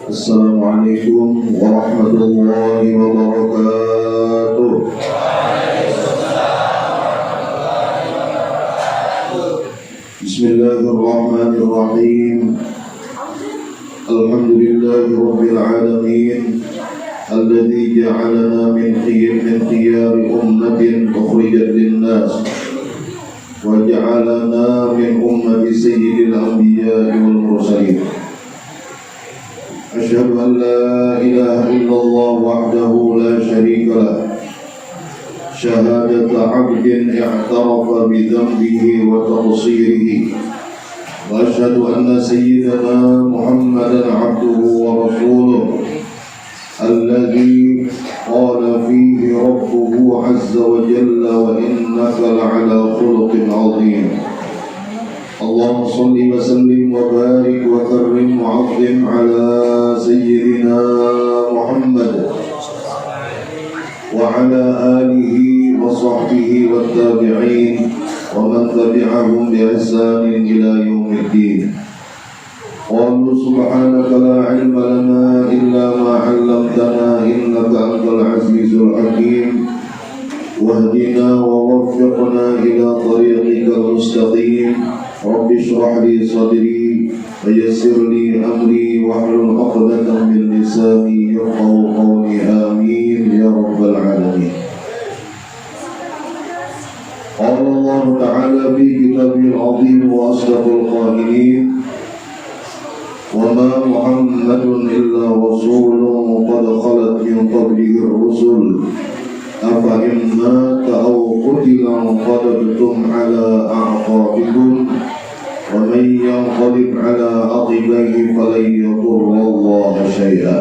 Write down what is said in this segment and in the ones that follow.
Assalamualaikum warahmatullahi wabarakatuh. Bismillahirrahmanirrahim. Alhamdulillahi rabbil alamin, alladzi ja'alana min khiyari ummatin ukhrijat lin-nas wa ja'alana min ummati sayyidil anbiya'i wal mursalin. أشهد أن لا إله إلا الله وحده لا شريك له شهادة عبد اعترف بذنبه وتقصيره وأشهد أن سيدنا محمدا عبده ورسوله الذي قال فيه ربه عز وجل وإنك لعلى خلق عظيم. اللهم صل وسلم وبارك وكرم وعظم على سيدنا محمد وعلى آله وصحبه والتابعين ومن تبعهم بإحسان إلى يوم الدين. قالوا سبحانك لا علم لنا إلا ما علمتنا إنك أنت العزيز الحكيم واهدنا ووفقنا إلى طريقك المستقيم. رب اشرح لي صدري ويسر لي أمري واحلل عقدة من لساني يفقهوا قولي آمين يا رب العالمين. قال الله تعالى في كتابه العظيم وأصدق القائلين وما محمد إلا رسول قد خلت من قبله الرسل أفإن مات أو قتل انقلبتم على أعقابكم ومن ينقلب على عقبيه فلن يضر الله شيئا.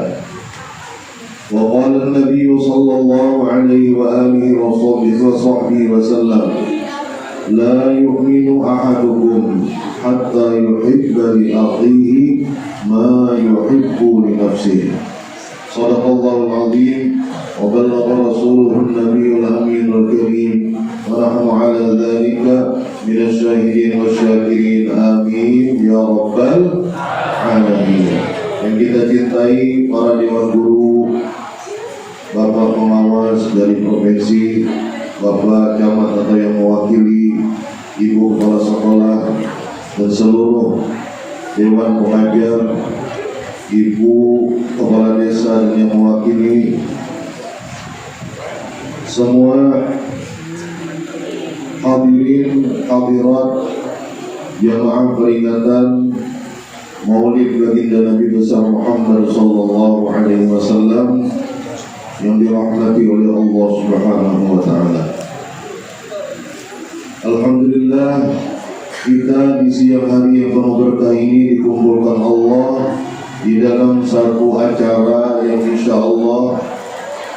وقال النبي صلى الله عليه وآله وصحبه وسلم لا يؤمن أحدكم حتى يحب لأخيه ما يحب لنفسه. صدق الله العظيم وبلغ رسوله النبي الأمين الكريم ونحن على ذلك من الشاهدين والشاكرين آمين يا رب العالمين. Yang kita cintai para dewan guru, Bapak pengawas dari provinsi, Bapak camat atau yang mewakili, Ibu kepala sekolah dan seluruh dewan pengajar, Ibu kepala desa dan yang mewakili, semua hadirin hadirat jamaah peringatan Maulid baginda Nabi besar Muhammad sallallahu alaihi wasallam yang dirahmati oleh Allah Subhanahu wa taala. Alhamdulillah, kita di siang hari yang penuh berkah ini dikumpulkan Allah di dalam satu acara yang insyaallah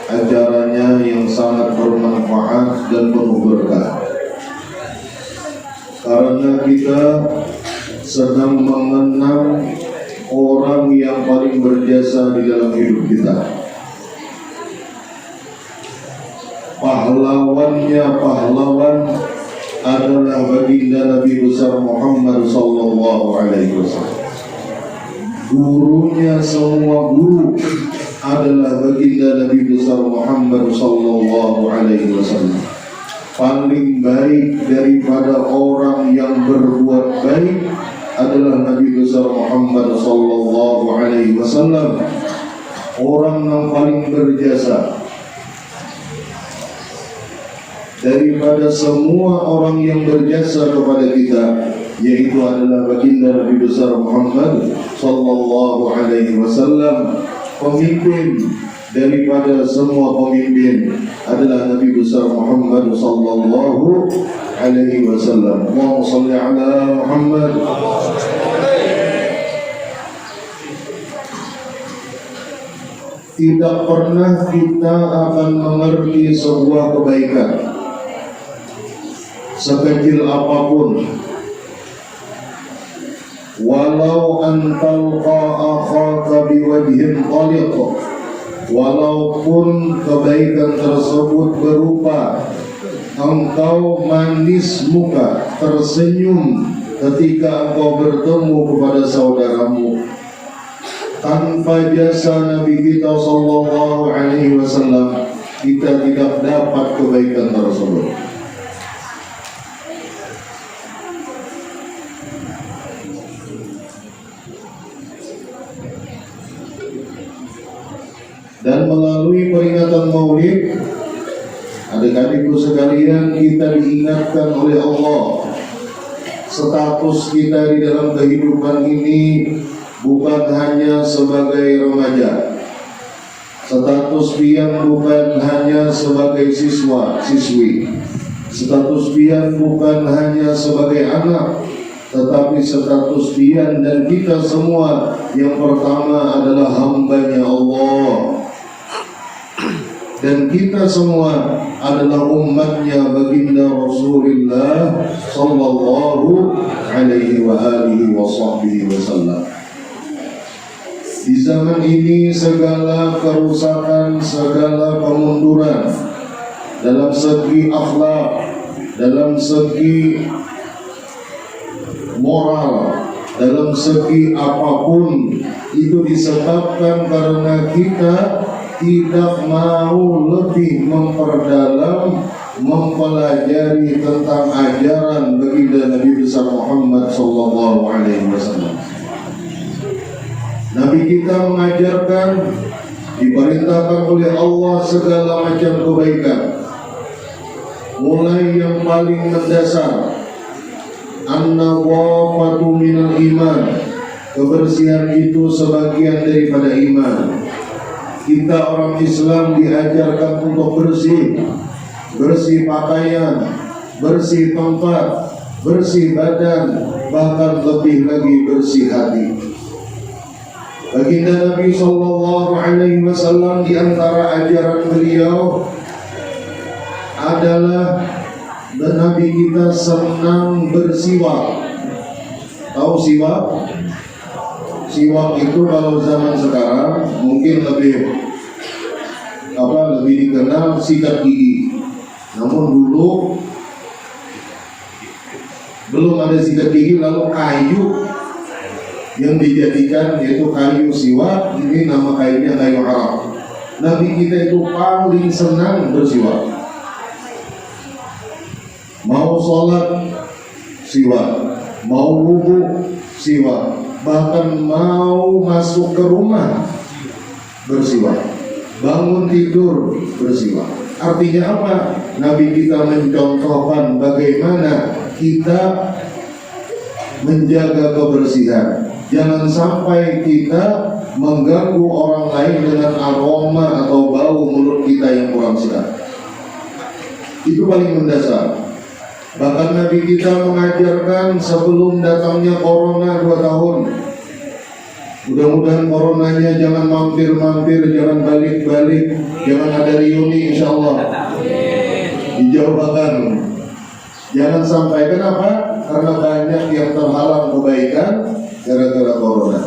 acaranya yang sangat bermanfaat dan penuh berkah. Karena kita sedang mengenang orang yang paling berjasa di dalam hidup kita. Pahlawannya pahlawan adalah baginda Nabi besar Muhammad sallallahu alaihi wasallam. Gurunya semua guru adalah baginda Nabi besar Muhammad sallallahu alaihi wasallam. Paling baik daripada orang yang berbuat baik adalah Nabi besar Muhammad sallallahu alaihi wasallam. Orang yang paling berjasa daripada semua orang yang berjasa kepada kita, yaitu adalah baginda Nabi besar Muhammad sallallahu alaihi wasallam, pemimpin daripada semua pemimpin adalah Nabi besar Muhammad sallallahu alaihi wasallam. Allahumma shalli ala Muhammad. Tidak pernah kita akan mengerti sebuah kebaikan sekecil apapun, walau antalqa akhaka biwajhin taliq, walaupun kebaikan tersebut berupa engkau manis muka, tersenyum ketika engkau bertemu kepada saudaramu. Tanpa jasa Nabi kita sallallahu alaihi wasallam, kita tidak dapat kebaikan tersebut. Dan melalui peringatan Maulid, adik-adikku sekalian, kita diingatkan oleh Allah, status kita di dalam kehidupan ini bukan hanya sebagai remaja, status pian bukan hanya sebagai siswa, siswi, status pian bukan hanya sebagai anak, tetapi status pian dan kita semua yang pertama adalah hambanya Allah, dan kita semua adalah umatnya baginda Rasulullah sallallahu alaihi wa alihi wa sahbihi wasallam. Di zaman ini segala kerusakan, segala kemunduran dalam segi akhlak, dalam segi moral, dalam segi apapun, itu disebabkan karena kita tidak mau lebih memperdalam, mempelajari tentang ajaran baginda Nabi besar Muhammad sallallahu alaihi wasallam. Nabi kita mengajarkan, diperintahkan oleh Allah segala macam kebaikan, mulai yang paling mendasar, an-nadhafatu minal iman, kebersihan itu sebagian daripada iman. Kita orang Islam diajarkan untuk bersih, bersih pakaian, bersih tempat, bersih badan, bahkan lebih lagi bersih hati. Baginda Nabi sallallahu alaihi wasallam, di antara ajaran beliau adalah Nabi kita senang bersiwak. Tahu siwak? Siwak itu kalau zaman sekarang mungkin lebih dikenal sikat gigi. Namun dulu belum ada sikat gigi, lalu kayu yang dijadikan yaitu kayu siwak. Ini nama kayunya kayu Arab. Nabi kita itu paling senang bersiwak. Mau sholat siwak, mau wudu siwak, bahkan mau masuk ke rumah bersiwak, bangun tidur bersiwak. Artinya apa? Nabi kita mencontohkan bagaimana kita menjaga kebersihan. Jangan sampai kita mengganggu orang lain dengan aroma atau bau mulut kita yang kurang sedap. Itu paling mendasar. Bahkan Nabi kita mengajarkan sebelum datangnya corona 2 tahun, mudah-mudahan coronanya jangan mampir-mampir, jangan balik-balik, jangan ada reuni insyaallah, dijauhkan. Jangan sampai, kenapa? Karena banyak yang terhalang kebaikan gara-gara corona.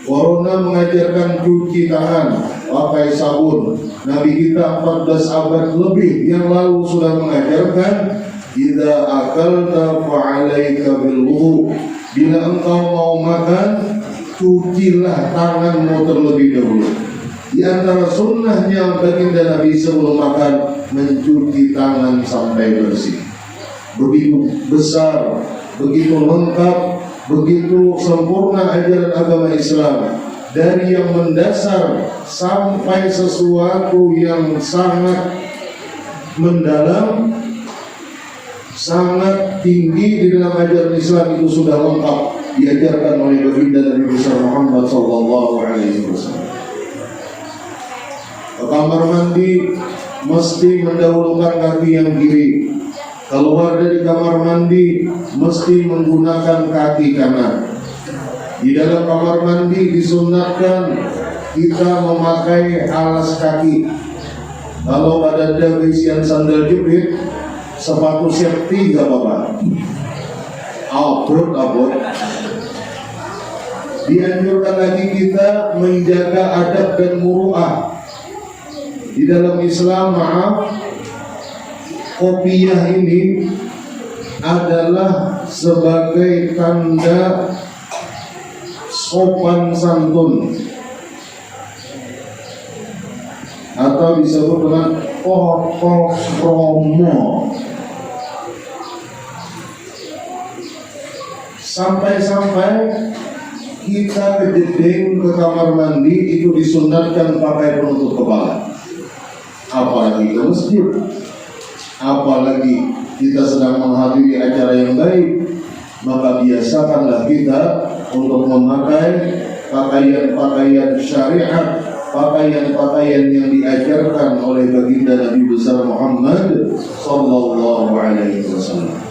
Corona mengajarkan cuci tangan, pakai sabun. Nabi kita 14 abad lebih yang lalu sudah mengajarkan, idza akalta fa'alaika bil wudu. Bila engkau mau makan, cucilah tanganmu terlebih dahulu. Di antara sunnahnya baginda Nabi sebelum makan mencuci tangan sampai bersih. Begitu besar, begitu lengkap, begitu sempurna ajaran agama Islam, dari yang mendasar sampai sesuatu yang sangat mendalam, sangat tinggi di dalam ajaran Islam. Itu sudah lengkap diajarkan oleh baginda Nabi besar Muhammad sallallahu alaihi wasallam. Ke kamar mandi mesti mendahulukan kaki yang kiri. Keluar dari kamar mandi mesti menggunakan kaki kanan. Di dalam kamar mandi disunatkan kita memakai alas kaki. Kalau ada isian sandal jepit, sepatu safety gak apa-apa. Abot. Dianjurkan lagi kita menjaga adab dan muru'ah. Di dalam Islam, kopiah ini adalah sebagai tanda sopan santun atau disebut dengan totol kromo. Sampai-sampai kita kejeding ke kamar mandi itu disunatkan pakai penutup kepala. Apalagi ke masjid, apalagi kita sedang menghadiri acara yang baik, maka biasakanlah kita untuk memakai pakaian-pakaian syariat, pakaian-pakaian yang diajarkan oleh baginda Nabi besar Muhammad sallallahu alaihi wasallam.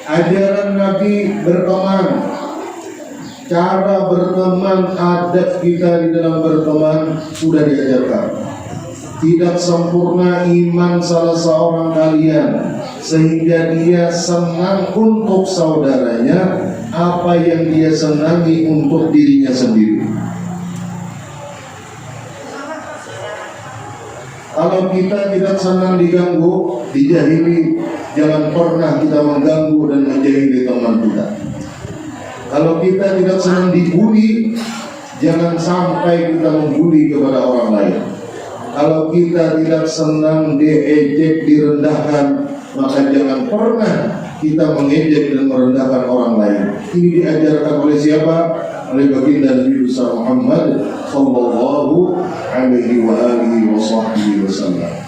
Ajaran Nabi berteman, cara berteman, adab kita di dalam berteman sudah diajarkan. Tidak sempurna iman salah seorang kalian sehingga dia senang untuk saudaranya apa yang dia senangi untuk dirinya sendiri. Kalau kita tidak senang diganggu, dijahili, jangan pernah kita mengganggu dan menjahili teman kita. Kalau kita tidak senang dibuli, jangan sampai kita membuli kepada orang lain. Kalau kita tidak senang diejek, direndahkan, maka jangan pernah kita mengejek dan merendahkan orang lain. Ini diajarkan oleh siapa? Oleh baginda Nabi besar Muhammad sallallahu alaihi wa alihi wasallam.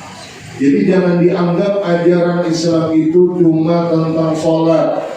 Jadi jangan dianggap ajaran Islam itu cuma tentang sholat,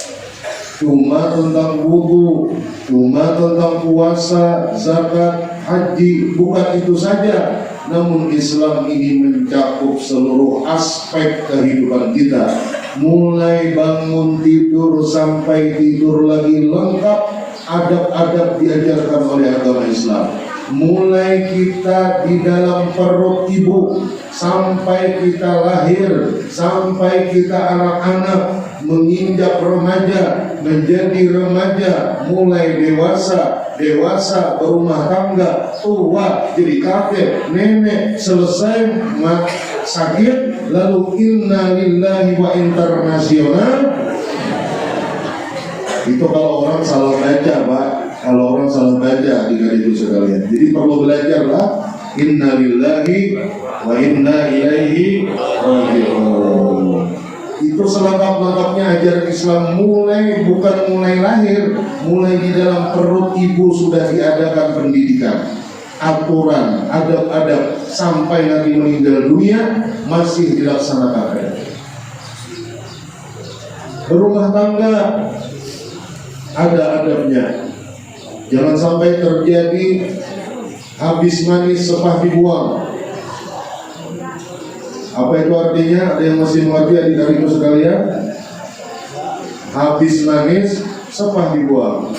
cuma tentang wudu, cuma tentang puasa, zakat, haji. Bukan itu saja. Namun Islam ini mencakup seluruh aspek kehidupan kita, mulai bangun tidur sampai tidur lagi, lengkap adab-adab diajarkan oleh agama Islam. Mulai kita di dalam perut ibu sampai kita lahir, sampai kita anak-anak, menginjak remaja, menjadi remaja, mulai dewasa berumah tangga, tua jadi kakek, nenek, selesai sakit, lalu inna lillahi wa internasional. Itu kalau orang salah baca, Pak. Kalau orang salah baca adik-adik itu sekalian. Jadi perlu belajarlah inna lillahi wa inna ilaihi raji'un. Itu selengkap-lengkapnya ajaran Islam, bukan mulai lahir, mulai di dalam perut ibu sudah diadakan pendidikan, aturan, adab-adab sampai nanti meninggal dunia masih dilaksanakan. Berumah tangga ada adabnya. Jangan sampai terjadi habis manis sepah dibuang. Apa itu artinya? Ada yang masih mengerti adik-adikku sekalian? Habis manis sepah dibuang.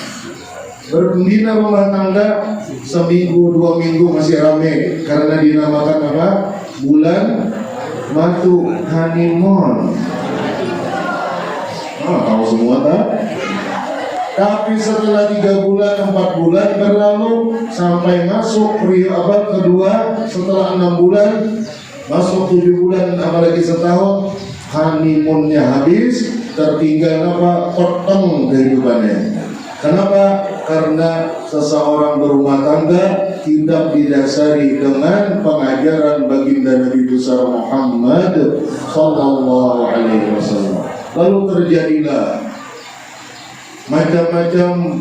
Berbina rumah tangga seminggu 2 minggu masih rame karena dinamakan apa? Bulan madu, honeymoon. Tahu semua tak? Tapi setelah 3 bulan, 4 bulan berlalu sampai masuk periode kedua, setelah 6 bulan, masuk 7 bulan, apalagi setahun, honeymoonnya habis, tertinggal apa? Potong kehidupannya. Kenapa? Karena seseorang berumah tangga tidak didasari dengan pengajaran baginda Nabi besar Muhammad sallallahu alaihi wasallam. Lalu terjadilah macam-macam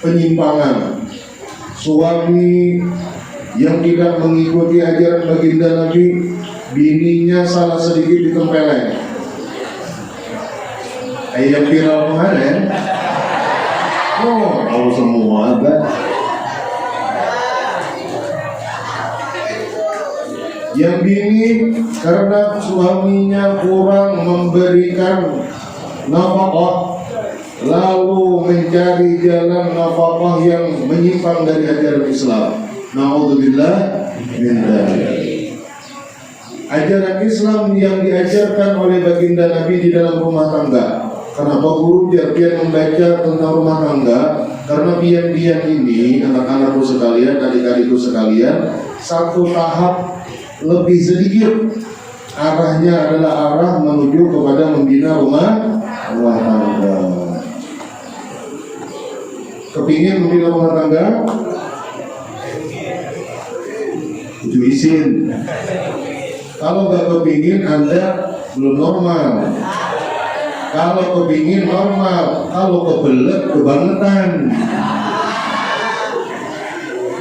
penyimpangan. Suami yang tidak mengikuti ajaran baginda Nabi, bininya salah sedikit ditempeleng. Ayat viral kemarin. Tahu semua kan? karena suaminya kurang memberikan nafkah, lalu mencari jalan nafkah yang menyimpang dari ajaran Islam. Na'udzubillah min dzalik. Ajaran Islam yang diajarkan oleh baginda Nabi di dalam rumah tangga. Kenapa guru biar membaca tentang rumah tangga? Karena pian-pian ini, anak-anakku sekalian, adik-adikku sekalian, satu tahap lebih sedikit arahnya adalah arah menuju kepada membina rumah tangga. Kepingin membina rumah tangga? Tujuh izin. Kalau gak kepingin, Anda belum normal. Kalau kepingin normal, kalau kebelet kebangetan.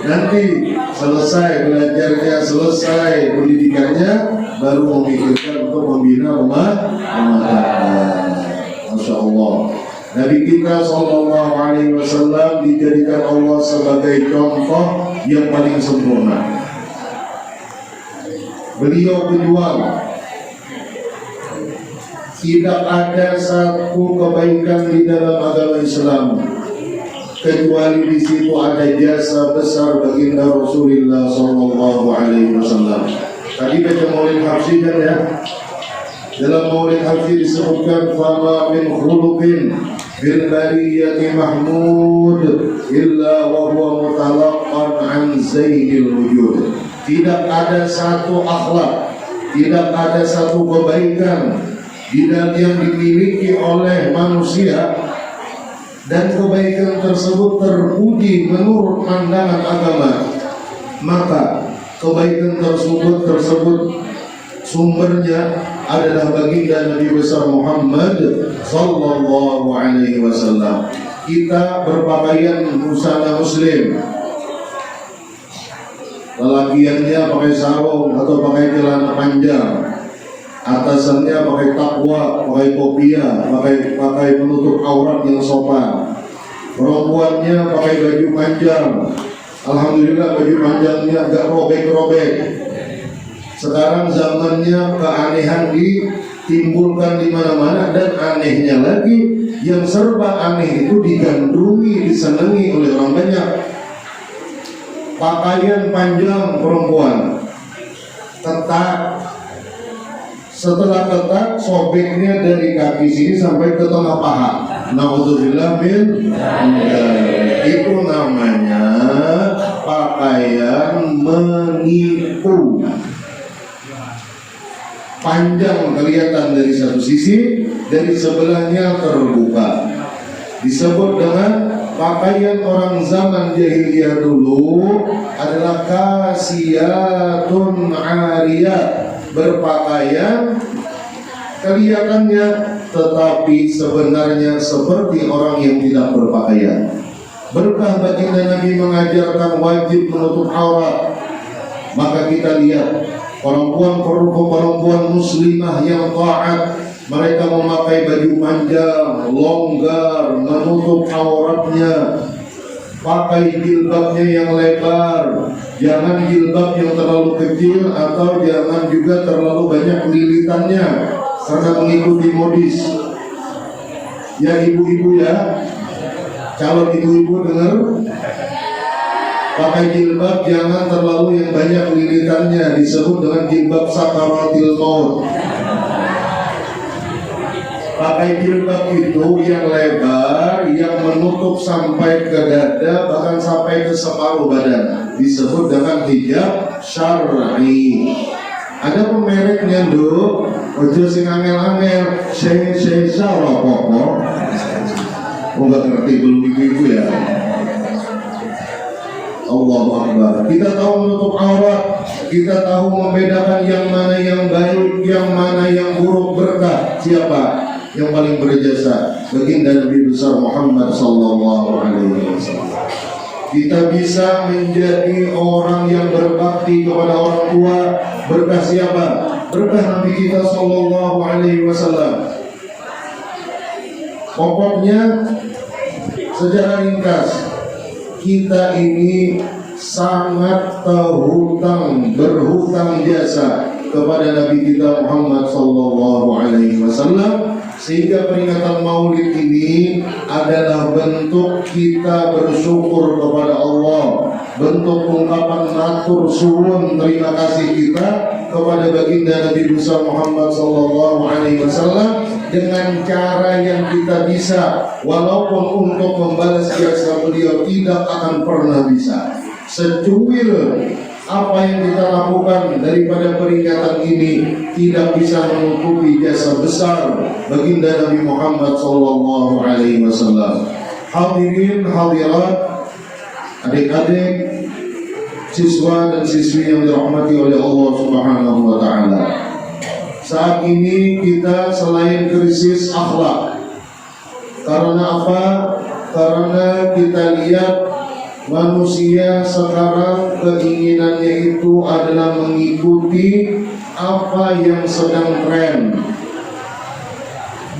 Nanti selesai belajarnya, selesai pendidikannya, baru memikirkan untuk membina rumah tangga. Masya Allah. Nabi kita Sallallahu Alaihi Wasallam dijadikan Allah sebagai contoh yang paling sempurna. Beliau berjuang. Tidak ada satu kebaikan di dalam agama Islam kecuali di situ ada jasa besar baginda Rasulullah Sallallahu Alaihi Wasallam. Tadi baca Maulid Habsyi kan ya? Dalam Maulid Habsyi disebutkan fama min khuluqin bil bariyati mahmud illa wa huwa mutalaqqan an zainil wujud. Tidak ada satu akhlak, tidak ada satu kebaikan yang dimiliki oleh manusia dan kebaikan tersebut terpuji menurut pandangan agama, maka kebaikan tersebut sumbernya adalah baginda Nabi besar Muhammad Sallallahu Alaihi Wasallam. Kita berpakaian busana Muslim, lelakiannya pakai sarung atau pakai celana panjang, atasannya pakai takwa, pakai kopiah, pakai penutup aurat yang sopan. Perempuannya pakai baju panjang. Alhamdulillah baju panjangnya agak robek-robek. Sekarang zamannya keanehan ditimbulkan di mana-mana, dan anehnya lagi yang serba aneh itu digandrungi, disenangi oleh orang banyak. Pakaian panjang perempuan, ketat. Setelah ketat, sobeknya dari kaki sini sampai ke tengah paha. Na'udzubillah min itu namanya pakaian menipu. Panjang kelihatan dari satu sisi, dari sebelahnya terbuka. Disebut dengan pakaian orang zaman jahiliyah dulu adalah kasiyatun ariyat, berpakaian kelihatannya tetapi sebenarnya seperti orang yang tidak berpakaian. Berkah baginda Nabi mengajarkan wajib menutup aurat, maka kita lihat perempuan muslimah yang taat, mereka memakai baju panjang, longgar, menutup auratnya, pakai jilbabnya yang lebar, jangan jilbab yang terlalu kecil atau jangan juga terlalu banyak lilitannya karena mengikuti modis. Ya ibu-ibu ya, calon ibu-ibu dengar, pakai jilbab jangan terlalu yang banyak lilitannya, disebut dengan jilbab sakaratil maut. Pakai jilbab itu yang lebar, yang menutup sampai ke dada, bahkan sampai ke separuh badan, disebut dengan hijab syar'i. Ada pemereknya do, ojo sing angel-angel, saya pokok. Enggak ngerti belum ibu-ibu ya. Allahu Akbar. Kita tahu menutup aurat, kita tahu membedakan yang mana yang baik, yang mana yang buruk. Berkah siapa? Yang paling berjasa baginda Nabi besar Muhammad Sallallahu Alaihi Wasallam. Kita bisa menjadi orang yang berbakti kepada orang tua. Berkah siapa? Berkah Nabi kita Sallallahu Alaihi Wasallam. Pokoknya secara ringkas, kita ini sangat berhutang jasa kepada Nabi kita Muhammad sallallahu alaihi wasallam, sehingga peringatan Maulid ini adalah bentuk kita bersyukur kepada Allah, bentuk ungkapan matur suwun terima kasih kita kepada baginda Nabi besar Muhammad sallallahu alaihi wasallam dengan cara yang kita bisa, walaupun untuk membalas jasa beliau tidak akan pernah bisa. Secuil apa yang kita lakukan daripada peringatan ini tidak bisa menutupi jasa besar baginda Nabi Muhammad sallallahu alaihi wasallam. Hadirin hadirat, adik-adik, siswa dan siswi yang dirahmati oleh Allah Subhanahu wa taala. Saat ini kita selain krisis akhlak. Karena apa? Karena kita lihat manusia sekarang keinginannya itu adalah mengikuti apa yang sedang tren,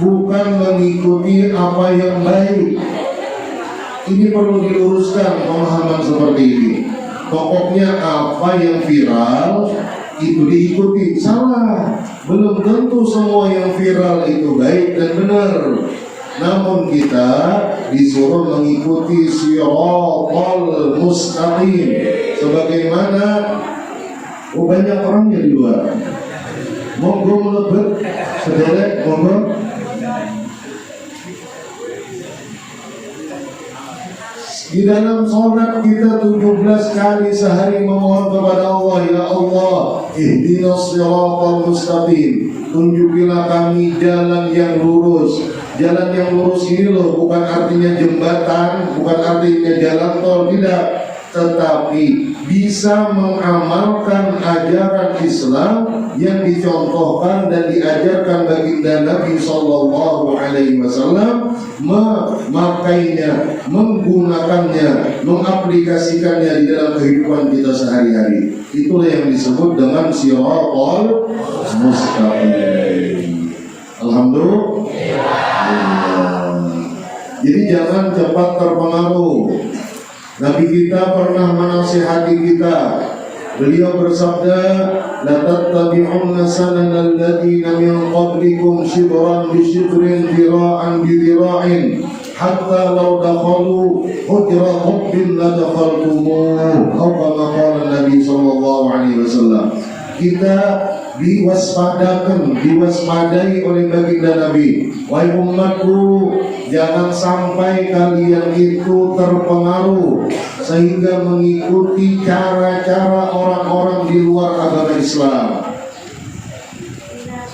bukan mengikuti apa yang baik. Ini perlu diluruskan pemahaman seperti ini. Pokoknya apa yang viral itu diikuti. Salah. Belum tentu semua yang viral itu baik dan benar. Namun kita disuruh mengikuti siratal mustaqim, sebagaimana banyak orangnya di luar. Monggo melebet, sederek, monggo. Di dalam sholat kita 17 kali sehari memohon kepada Allah, ya Allah, ihdinas siratal mustaqim, tunjukilah kami jalan yang lurus. Jalan yang lurus ini loh, bukan artinya jembatan, bukan artinya jalan tol, tidak, tetapi bisa mengamalkan ajaran Islam yang dicontohkan dan diajarkan baginda Nabi sallallahu alaihi wasallam, memakainya, menggunakannya, mengaplikasikannya di dalam kehidupan kita sehari-hari. Itulah yang disebut dengan siratal mustaqim. Alhamdulillah. Jadi jangan cepat terpengaruh. Nabi kita pernah menasihati kita. Beliau bersabda, la tattabi'unna sananal ladzina min qablikum shibran bi shibrin dira'an bi dira'in hatta law dakhalu hujra hubbin la dakhaltumuh. Atau kama qala Nabi sallallahu alaihi wasallam. Kita diwaspadai oleh baginda Nabi. Wahai umatku, jangan sampai kalian itu terpengaruh sehingga mengikuti cara-cara orang-orang di luar agama Islam.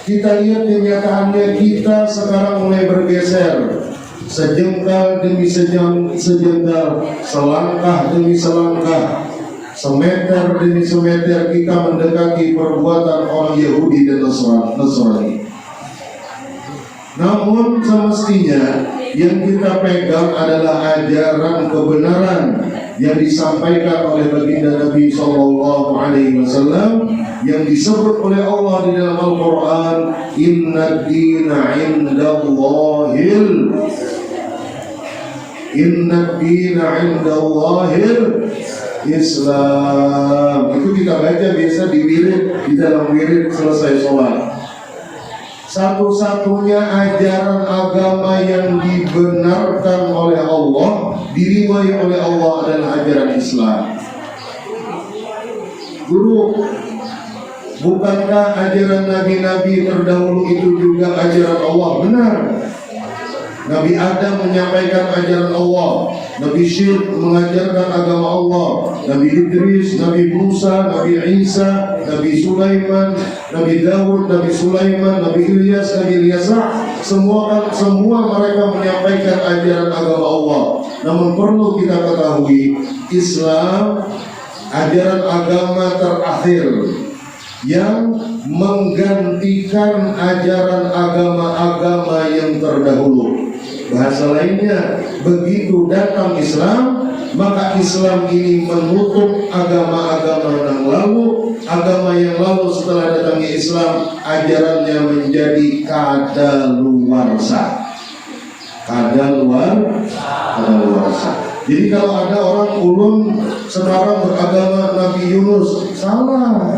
Kita lihat kenyataannya, kita sekarang mulai bergeser, sejengkal demi sejengkal, selangkah demi selangkah, semeter demi semeter kita mendekati perbuatan orang Yahudi dan Nasrani. Namun semestinya yang kita pegang adalah ajaran kebenaran yang disampaikan oleh baginda Nabi sallallahu alaihi wasallam, yang disebut oleh Allah di dalam Al-Qur'an, inna dina 'indallahil Islam. Itu kita baca biasa di wirid, di dalam wirid selesai sholat. Satu-satunya ajaran agama yang dibenarkan oleh Allah, diriwayat oleh Allah, adalah ajaran Islam. Guru, bukankah ajaran nabi-nabi terdahulu itu juga ajaran Allah? Benar. Nabi Adam menyampaikan ajaran Allah, Nabi Syed mengajarkan agama Allah, Nabi Idris, Nabi Musa, Nabi Isa, Nabi Sulaiman, Nabi Daud, Nabi Sulaiman, Nabi Ilyas, Nabi Ilyasa, semua mereka menyampaikan ajaran agama Allah. Namun perlu kita ketahui, Islam ajaran agama terakhir yang menggantikan ajaran agama-agama yang terdahulu. Bahasa lainnya, begitu datang Islam, maka Islam ini menutup agama-agama yang lalu. Agama yang lalu setelah datangnya Islam, ajarannya menjadi kadaluarsa. Jadi kalau ada orang ulun sekarang beragama Nabi Yunus, salah.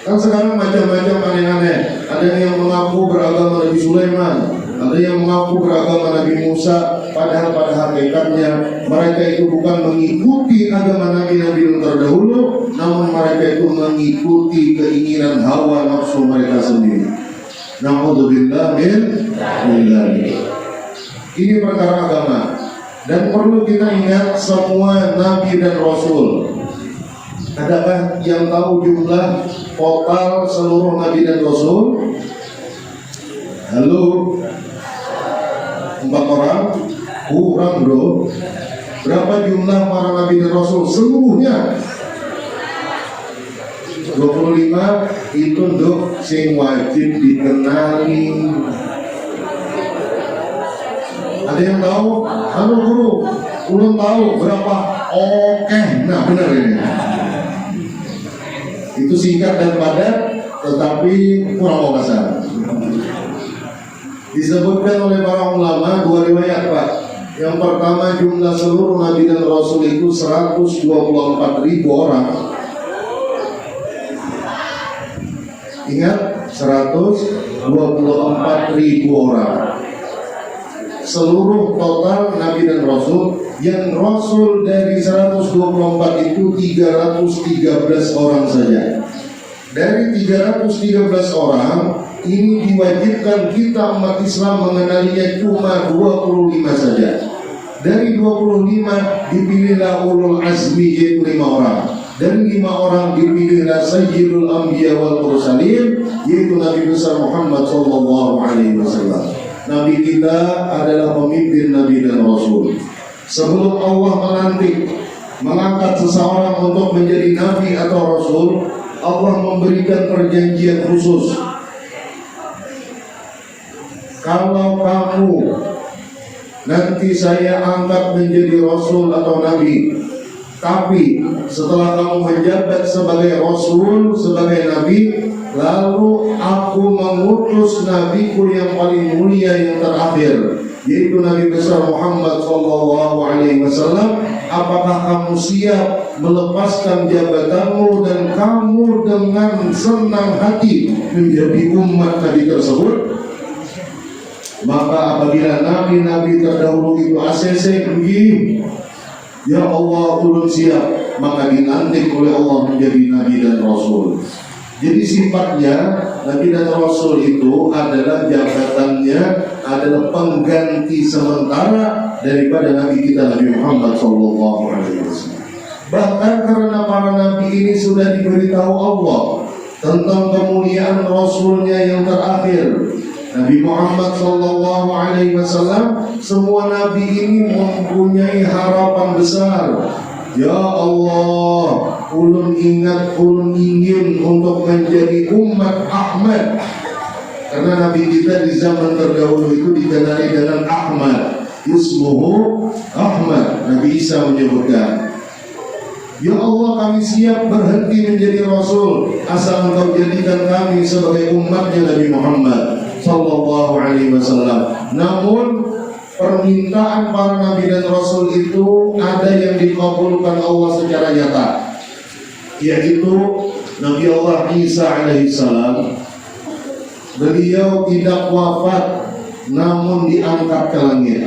Kan sekarang macam-macam aneh-aneh. Ada yang mengaku beragama Nabi Sulaiman, ada yang mengaku beragama Nabi Musa, padahal pada hakikatnya mereka itu bukan mengikuti agama Nabi-Nabi yang terdahulu, namun mereka itu mengikuti keinginan hawa nafsu mereka sendiri. Na'udzubillah min dzalik. Ini perkara agama. Dan perlu kita ingat semua Nabi dan Rasul. Adakah yang tahu jumlah total seluruh Nabi dan Rasul? Halo? 4 orang? Kurang bro. Berapa jumlah para Nabi dan Rasul seluruhnya? 25. Itu untuk sing wajib dikenali. Ada yang tahu? Halo guru, ulun tahu berapa? Oke, nah benar ini. Itu singkat dan padat, tetapi kurang wawasan. Disebutkan oleh para ulama 2 riwayat Pak. Yang pertama, jumlah seluruh Nabi dan Rasul itu 124.000 orang. Ingat, 124.000 orang. Seluruh total Nabi dan Rasul. Yang Rasul dari 124 itu 313 orang saja. Dari 313 orang ini diwajibkan kita umat Islam mengenalinya cuma 25 saja. Dari 25 dipilihlah ulul azmi yaitu 5 orang. Dari 5 orang dipilihlah sayyidul anbiya wal mursalin yaitu Nabi besar Muhammad sallallahu alaihi wasallam. Nabi kita adalah pemimpin Nabi dan Rasul. Sebelum Allah melantik, mengangkat seseorang untuk menjadi Nabi atau Rasul, Allah memberikan perjanjian khusus. Kalau kamu nanti saya angkat menjadi Rasul atau Nabi, tapi setelah kamu menjabat sebagai Rasul, sebagai Nabi, lalu aku mengutus Nabiku yang paling mulia yang terakhir, yaitu Nabi besar Muhammad sallallahu alaihi wasallam, apakah kamu siap melepaskan jabatanmu dan kamu dengan senang hati menjadi umat Nabi tersebut? Maka apabila nabi-nabi terdahulu itu ACC pergi, ya Allah ulun siap, maka dilantik oleh Allah menjadi Nabi dan Rasul. Jadi sifatnya Nabi dan Rasul itu adalah jabatannya adalah pengganti sementara daripada Nabi kita Nabi Muhammad SAW. Bahkan karena para Nabi ini sudah diberitahu Allah tentang kemuliaan Rasulnya yang terakhir, Nabi Muhammad SAW, semua Nabi ini mempunyai harapan besar. Ya Allah, ulun ingat, ulun ingin untuk menjadi umat Ahmad. Karena Nabi kita di zaman terdahulu itu dikenali dengan Ahmad, ismuhu Ahmad. Nabi Isa menyebutkan, ya Allah, kami siap berhenti menjadi Rasul asal Engkau jadikan kami sebagai umatnya Nabi Muhammad sallallahu alaihi wasallam. Namun permintaan para Nabi dan Rasul itu ada yang dikabulkan Allah secara nyata, yaitu Nabi Allah Isa alaihissalam. Beliau tidak wafat, namun diangkat ke langit.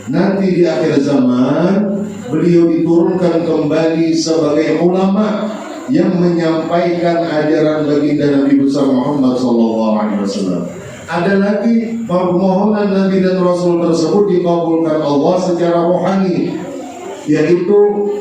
Nanti di akhir zaman beliau diturunkan kembali sebagai ulama yang menyampaikan ajaran baginda Nabi besar Muhammad SAW. Ada lagi permohonan Nabi dan Rasul tersebut dikabulkan Allah secara rohani, yaitu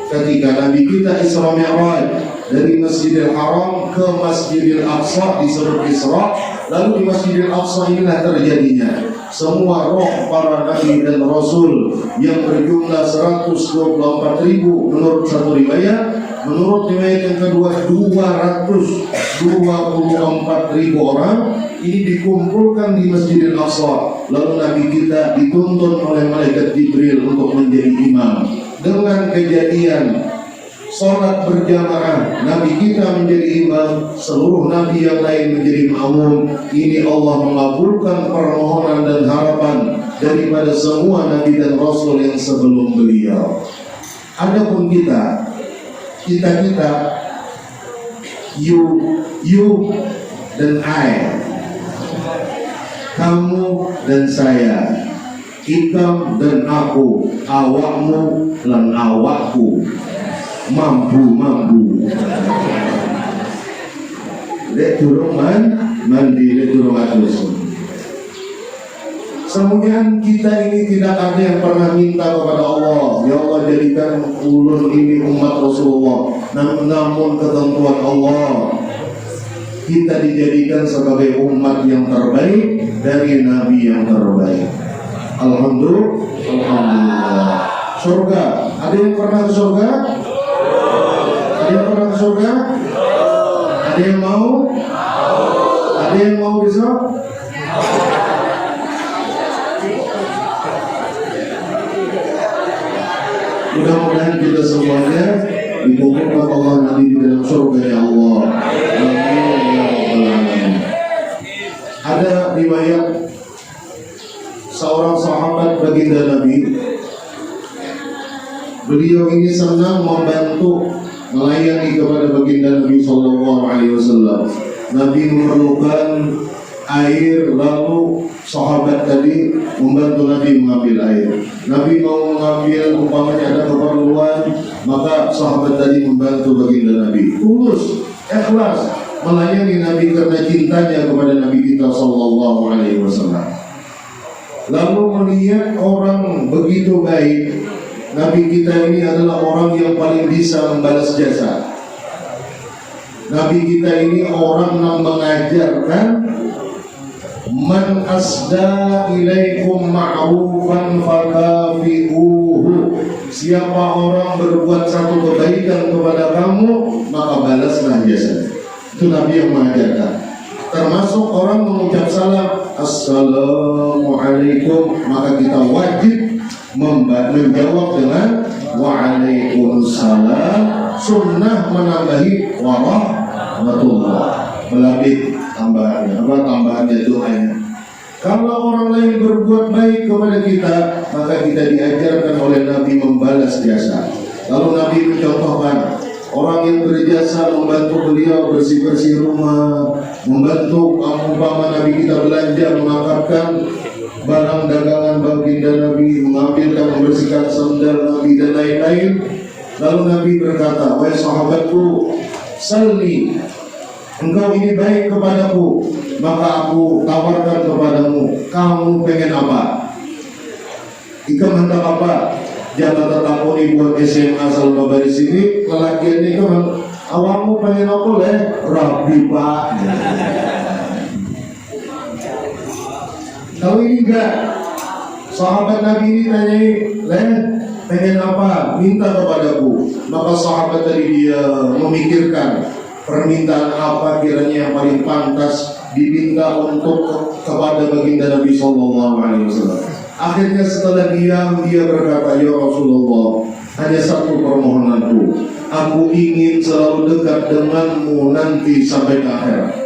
ketika Nabi kita Isra Mi'raj dari Masjidil Haram ke Masjidil Aqsa disebut Isra. Lalu di Masjidil Aqsa inilah terjadinya semua roh para Nabi dan Rasul yang berjumlah 124.000 menurut satu riwayat. Menurut riwayat yang kedua 224.000 orang ini dikumpulkan di Masjidil Aqsa. Lalu Nabi kita dituntun oleh malaikat Jibril untuk menjadi imam. Dengan kejadian sholat berjamaah, Nabi kita menjadi imam, seluruh Nabi yang lain menjadi makmum. Ini Allah mengabulkan permohonan dan harapan daripada semua Nabi dan Rasul yang sebelum beliau. Adapun kita You dan I, kamu dan saya, ikam dan aku, awakmu dan awakku, mampu. Dek durung mandi, dek durung adus. Semoga kita ini tidak ada yang pernah minta kepada Allah, ya Allah jadikan ulun ini umat Rasulullah. Namun ketentuan Allah, kita dijadikan sebagai umat yang terbaik dari Nabi yang terbaik. Alhamdulillah. Surga, ada yang pernah ke surga? Ada yang pernah ke surga? Ada yang mau? Ada yang mau besok? Mudah-mudahan kita semuanya dikumpulkan Allah nanti di dalam surga ya Allah. Amin ya rabbal alamin. Ada riwayat seorang sahabat baginda Nabi. Beliau ini senang membantu melayani kepada baginda Nabi Sallallahu Alaihi Wasallam. Nabi memerlukan air, lalu sahabat tadi membantu Nabi mengambil air. Nabi mau mengambil, umpamanya ada keperluan, maka sahabat tadi membantu baginda Nabi. Tulus, ikhlas melayani Nabi karena cintanya kepada Nabi kita Sallallahu Alaihi Wasallam. Lalu melihat orang begitu baik, Nabi kita ini adalah orang yang paling bisa membalas jasa. Nabi kita ini orang yang mengajarkan, man asda ilaikum ma'rufan fakafi'uhu. Siapa orang berbuat satu kebaikan kepada kamu, maka balaslah jasanya. Itu Nabi yang mengajarkan. Termasuk orang mengucap salam Assalamualaikum, maka kita wajib menjawab dengan Waalaikumsalam. Sunnah menambahi warahmatullah, melebih tambahannya. Apa tambahannya doanya? Kalau orang lain berbuat baik kepada kita, maka kita diajarkan oleh Nabi membalas jasa. Lalu Nabi mencontohkan orang yang berjasa membantu beliau bersih-bersih rumah, membantu umpama Nabi kita belanja, mengangkatkan barang dagangan baginda Nabi, mengambilkan, membersihkan sandal Nabi dan lain-lain. Lalu Nabi berkata, wahai sahabatku, salli, engkau ini baik kepadaku, maka aku tawarkan kepadamu, kamu pengen apa? Ikam hendak apa? Jangan tertakoni buat SMA asal bapak di sini, lelakian ini kan, awakmu pengen apa leh? Rabi pak. Kalau ini enggak, sahabat Nabi ini tanyai, leh pengen apa? Minta kepadaku. Maka sahabat tadi dia memikirkan permintaan apa kiranya yang paling pantas diminta untuk kepada baginda Nabi Sallallahu Alaihi Wasallam. Akhirnya setelah diam, dia berkata, ya Rasulullah, hanya satu permohonanku, aku ingin selalu dekat denganmu nanti sampai ke akhirat.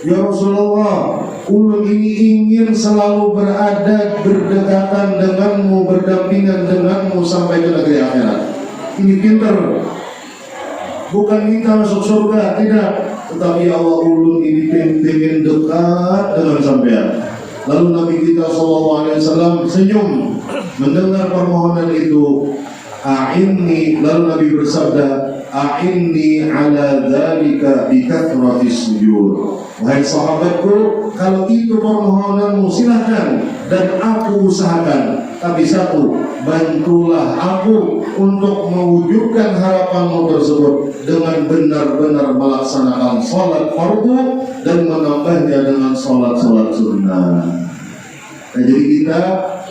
Ya Rasulullah, ulun ini ingin selalu berada berdekatan denganmu, berdampingan denganmu sampai ke negeri akhirat. Ini pintar, bukan minta masuk surga, tidak, tetapi Allah ulun ini pengen dekat dengan sampean. Lalu Nabi kita SAW senyum mendengar permohonan itu. A'inni, lalu Nabi bersabda, a'inni ala dzalika bi kathratis sujud. Wahai sahabatku, kalau itu permohonanmu silahkan dan aku usahakan. Tapi satu, bantulah aku untuk mewujudkan harapanmu tersebut dengan benar-benar melaksanakan sholat fardu dan menambahnya dengan sholat-sholat sunnah. Nah, jadi kita,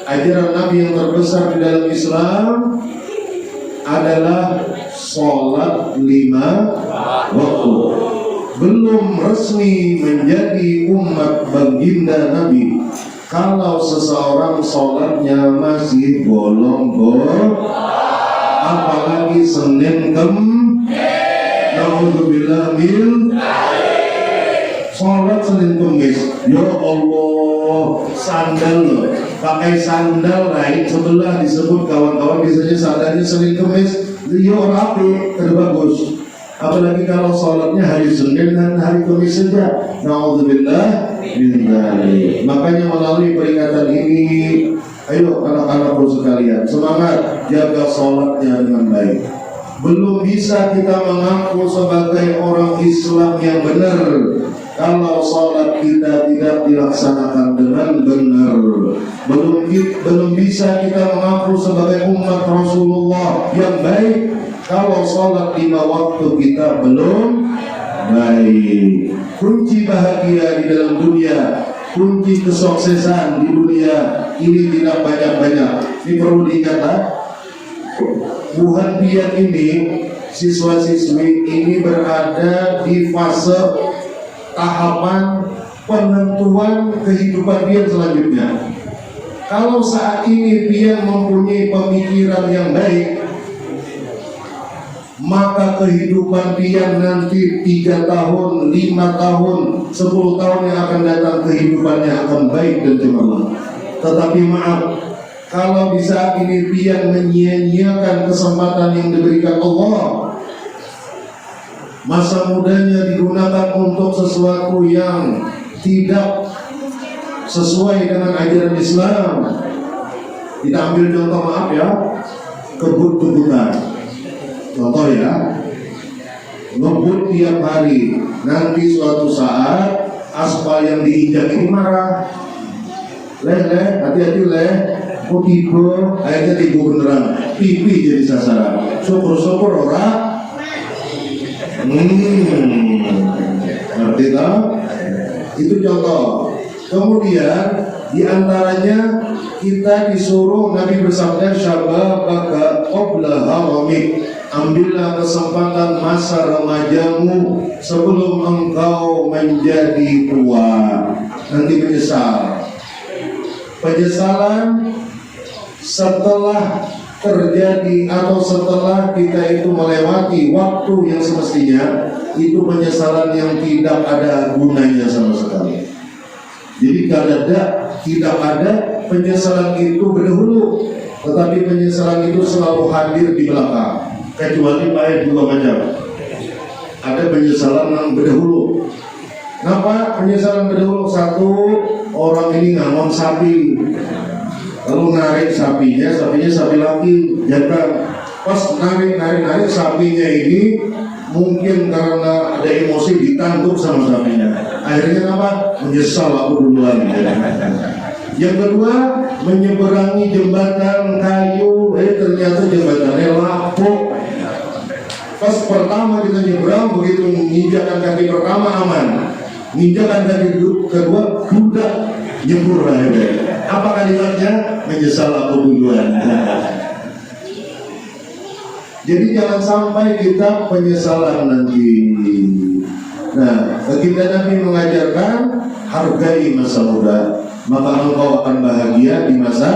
ajaran Nabi yang terbesar di dalam Islam adalah sholat 5 waktu. Belum resmi menjadi umat baginda Nabi kalau seseorang sholatnya masih bolong-bolong, apalagi Senin Naudzubillah min sholat Senin Kemis. Ya Allah, sandal, pakai sandal naik sebelah disebut kawan-kawan biasanya sandalnya Senin Kemis. Ya rapi, bagus. Apalagi kalau sholatnya hari Senin dan hari Kamis saja. Na'udzubillah min dzalik. Makanya melalui peringatan ini, ayo anak-anakku sekalian, semangat jaga sholatnya dengan baik. Belum bisa kita mengaku sebagai orang Islam yang benar kalau sholat kita tidak dilaksanakan dengan benar. Belum bisa kita mengaku sebagai umat Rasulullah yang baik kalau sholat 5 waktu kita belum baik. Kunci bahagia di dalam dunia, kunci kesuksesan di dunia ini tidak banyak-banyak. Ini perlu diingatlah. Wuhan Pian ini, siswa-siswi ini berada di fase tahapan penentuan kehidupan Pian selanjutnya. Kalau saat ini Pian mempunyai pemikiran yang baik, maka kehidupan Pian nanti 3 tahun, 5 tahun, 10 tahun yang akan datang kehidupannya akan baik dan cemerlang. Tetapi maaf, kalau di saat ini Pian menyia-nyiakan kesempatan yang diberikan Allah, masa mudanya digunakan untuk sesuatu yang tidak sesuai dengan ajaran Islam. Kita ambil contoh, maaf ya, kebut-kebutan. Contoh ya, ngebut tiap hari, nanti suatu saat aspal yang diinjak ini marah. Hati-hati kok tiba, akhirnya tiba beneran, pipi jadi sasaran. Syukur-syukur orang ngerti tak? Itu contoh. Kemudian diantaranya kita disuruh, Nabi bersabda, syababaka qabla haramik, ambillah kesempatan masa remajamu sebelum engkau menjadi tua, nanti menyesal. Penyesalan setelah terjadi atau setelah kita itu melewati waktu yang semestinya, itu penyesalan yang tidak ada gunanya sama sekali. Jadi tidak ada penyesalan itu berdahulu, tetapi penyesalan itu selalu hadir di belakang. Kecuali baik 2 macam. Ada penyesalan yang berdahulu. Kenapa penyesalan berdahulu? 1, orang ini ngamon sapi, lalu narik sapinya sapi lagi, jangan pas narik sapinya ini mungkin karena ada emosi ditangkap sama sapinya. Akhirnya apa? Menyesal aku duluan. Yang kedua, menyeberangi jembatan kayu, ternyata jembatannya lapuk. Pas pertama kita nyeberang, begitu menginjakkan kaki pertama aman, menginjakkan kaki kedua budak nyebur aja. Apa kalimatnya? Menyesal aku duluan. Jadi jangan sampai kita penyesalan nanti. Nah, baginda Nabi mengajarkan hargai masa muda, maka engkau akan bahagia di masa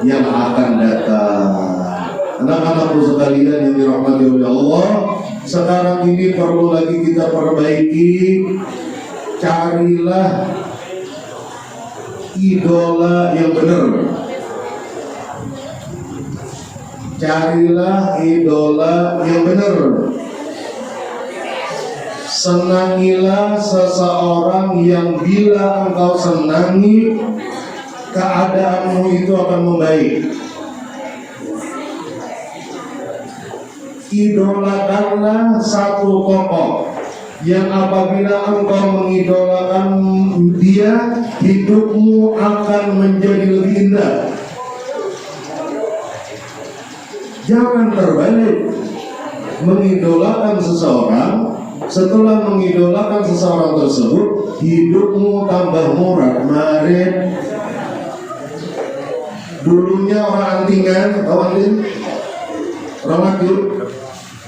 yang akan datang. Anak-anakku sekalian yang dirahmati oleh Allah, sekarang ini perlu lagi kita perbaiki. Carilah idola yang benar. Carilah idola yang benar. Senangilah seseorang yang bila engkau senangi, keadaanmu itu akan membaik. Idolakanlah satu tokoh yang apabila engkau mengidolakan dia, hidupmu akan menjadi lebih indah. Jangan terbalik, mengidolakan seseorang, setelah mengidolakan seseorang tersebut, hidupmu tambah murah, marit. Dulunya orang antingan, tahu anting? Orang lagi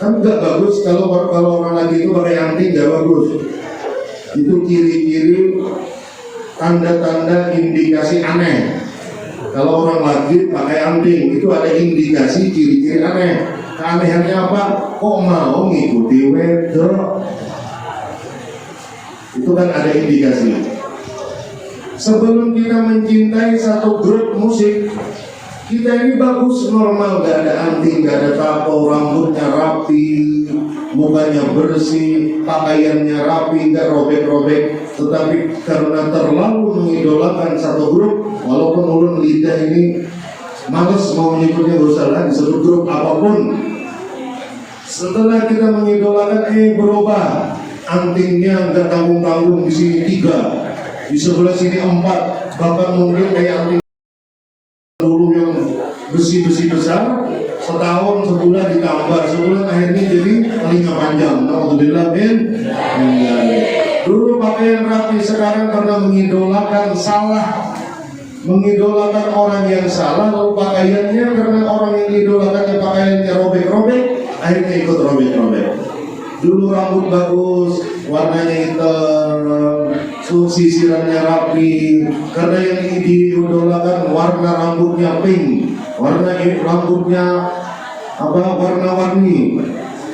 kan nggak bagus kalau orang lagi itu pakai anting, nggak bagus. Itu ciri-ciri, tanda-tanda indikasi aneh. Kalau orang lagi pakai anting, itu ada indikasi ciri-ciri aneh. Keanehannya apa? Kok mau ngikuti wedok? Itu kan ada indikasi. Sebelum kita mencintai satu grup musik, kita ini bagus, normal, gak ada anting, gak ada tato, rambutnya rapi, mukanya bersih, pakaiannya rapi, nggak robek-robek. Tetapi karena terlalu mengidolakan satu grup, walaupun ulun lidah ini males mau menyebutnya, gak usah lah disebut grup apapun. Setelah kita mengidolakan, berubah. Antingnya nggak tanggung-tanggung, di sini 3, di sebelah sini 4, bahkan mungkin kayak anting dulu yang besi-besi besar, setahun sebulan ditambah, sebulan akhirnya jadi telinga panjang. Alhamdulillah bin. Dulu pakaian rapi, sekarang karena mengidolakan salah, mengidolakan orang yang salah, lalu pakaiannya karena orang yang idolakannya pakaiannya robek-robek, akhirnya ikut robek-robek. Dulu rambut bagus, warnanya hitam, sisirannya rapi, karena yang diidolakan warna rambutnya pink, warna rambutnya warna-warni,